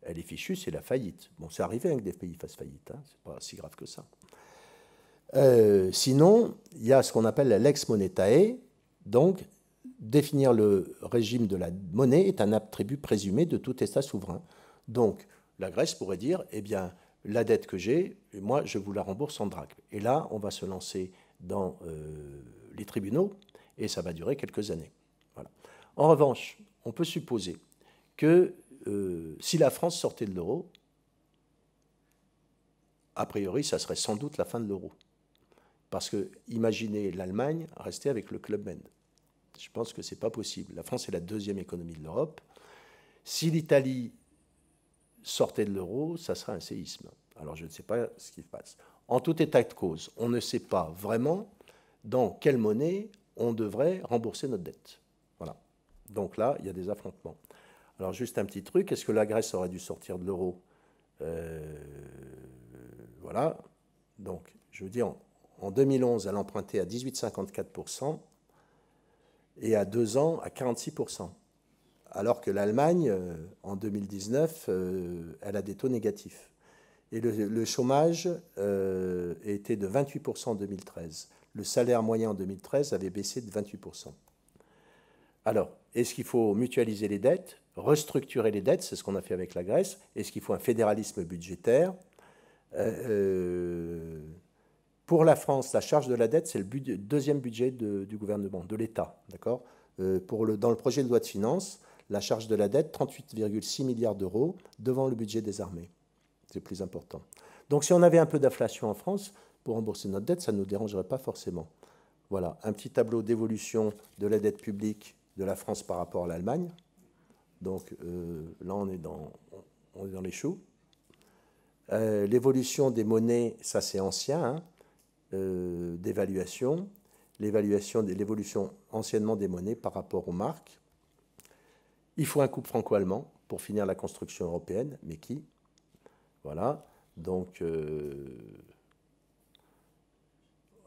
elle est fichue, c'est la faillite. Bon, c'est arrivé que des pays fassent faillite, hein, c'est pas si grave que ça. Sinon, il y a ce qu'on appelle la lex monetae. Donc, définir le régime de la monnaie est un attribut présumé de tout État souverain. Donc, la Grèce pourrait dire, eh bien, la dette que j'ai, moi, je vous la rembourse en drachme. Et là, on va se lancer dans les tribunaux, et ça va durer quelques années. Voilà. En revanche, on peut supposer que si la France sortait de l'euro, a priori, ça serait sans doute la fin de l'euro. Parce que, imaginez l'Allemagne rester avec le Club Med. Je pense que ce n'est pas possible. La France est la deuxième économie de l'Europe. Si l'Italie sortait de l'euro, ça serait un séisme. Alors, je ne sais pas ce qui se passe. En tout état de cause, on ne sait pas vraiment dans quelle monnaie on devrait rembourser notre dette. Voilà. Donc là, il y a des affrontements. Alors, juste un petit truc, est-ce que la Grèce aurait dû sortir de l'euro? Voilà. Donc, je veux dire, en 2011, elle empruntait à 18,54% et à 2 ans à 46%. Alors que l'Allemagne, en 2019, elle a des taux négatifs. Et le chômage était de 28% en 2013. Le salaire moyen en 2013 avait baissé de 28%. Alors, est-ce qu'il faut mutualiser les dettes, restructurer les dettes, c'est ce qu'on a fait avec la Grèce? Est-ce qu'il faut un fédéralisme budgétaire? Pour la France, la charge de la dette, c'est le deuxième budget du gouvernement, de l'État. D'accord? Dans le projet de loi de finances, la charge de la dette, 38,6 milliards d'euros devant le budget des armées. C'est plus important. Donc si on avait un peu d'inflation en France, pour rembourser notre dette, ça ne nous dérangerait pas forcément. Voilà, un petit tableau d'évolution de la dette publique de la France par rapport à l'Allemagne. Donc là, on est dans les choux. L'évolution des monnaies, ça c'est ancien, hein, d'évaluation. L'évolution anciennement des monnaies par rapport aux marques. Il faut un couple franco-allemand pour finir la construction européenne, mais qui? Voilà, donc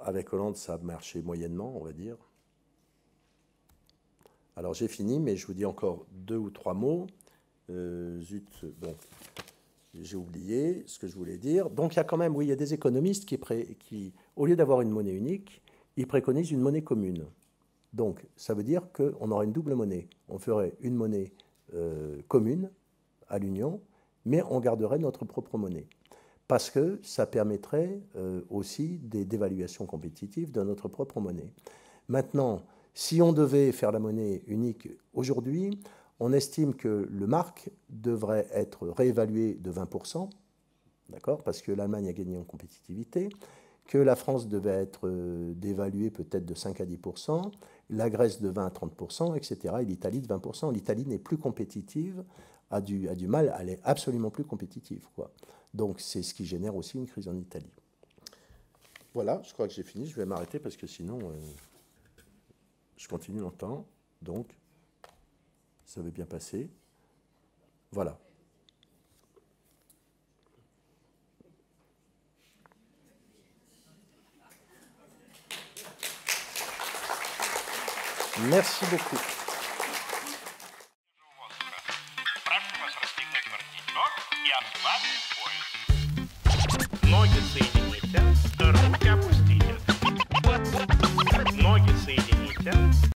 avec Hollande, ça a marché moyennement, on va dire. Alors j'ai fini, mais je vous dis encore 2 ou 3 mots. Zut, bon, j'ai oublié ce que je voulais dire. Donc il y a quand même, oui, il y a des économistes qui au lieu d'avoir une monnaie unique, ils préconisent une monnaie commune. Donc ça veut dire qu'on aura une double monnaie. On ferait une monnaie commune à l'Union, mais on garderait notre propre monnaie. Parce que ça permettrait aussi des dévaluations compétitives de notre propre monnaie. Maintenant, si on devait faire la monnaie unique aujourd'hui, on estime que le mark devrait être réévalué de 20%, d'accord, parce que l'Allemagne a gagné en compétitivité, que la France devait être dévaluée peut-être de 5 à 10%, la Grèce de 20 à 30%, etc., et l'Italie de 20%. L'Italie n'est plus compétitive, a du mal, elle est absolument plus compétitive, quoi. Donc c'est ce qui génère aussi une crise en Italie. Voilà, je crois que j'ai fini, je vais m'arrêter parce que sinon je continue longtemps, donc ça va bien passer. Voilà. Merci beaucoup. Ноги соедините, руки опустите. Ноги соедините.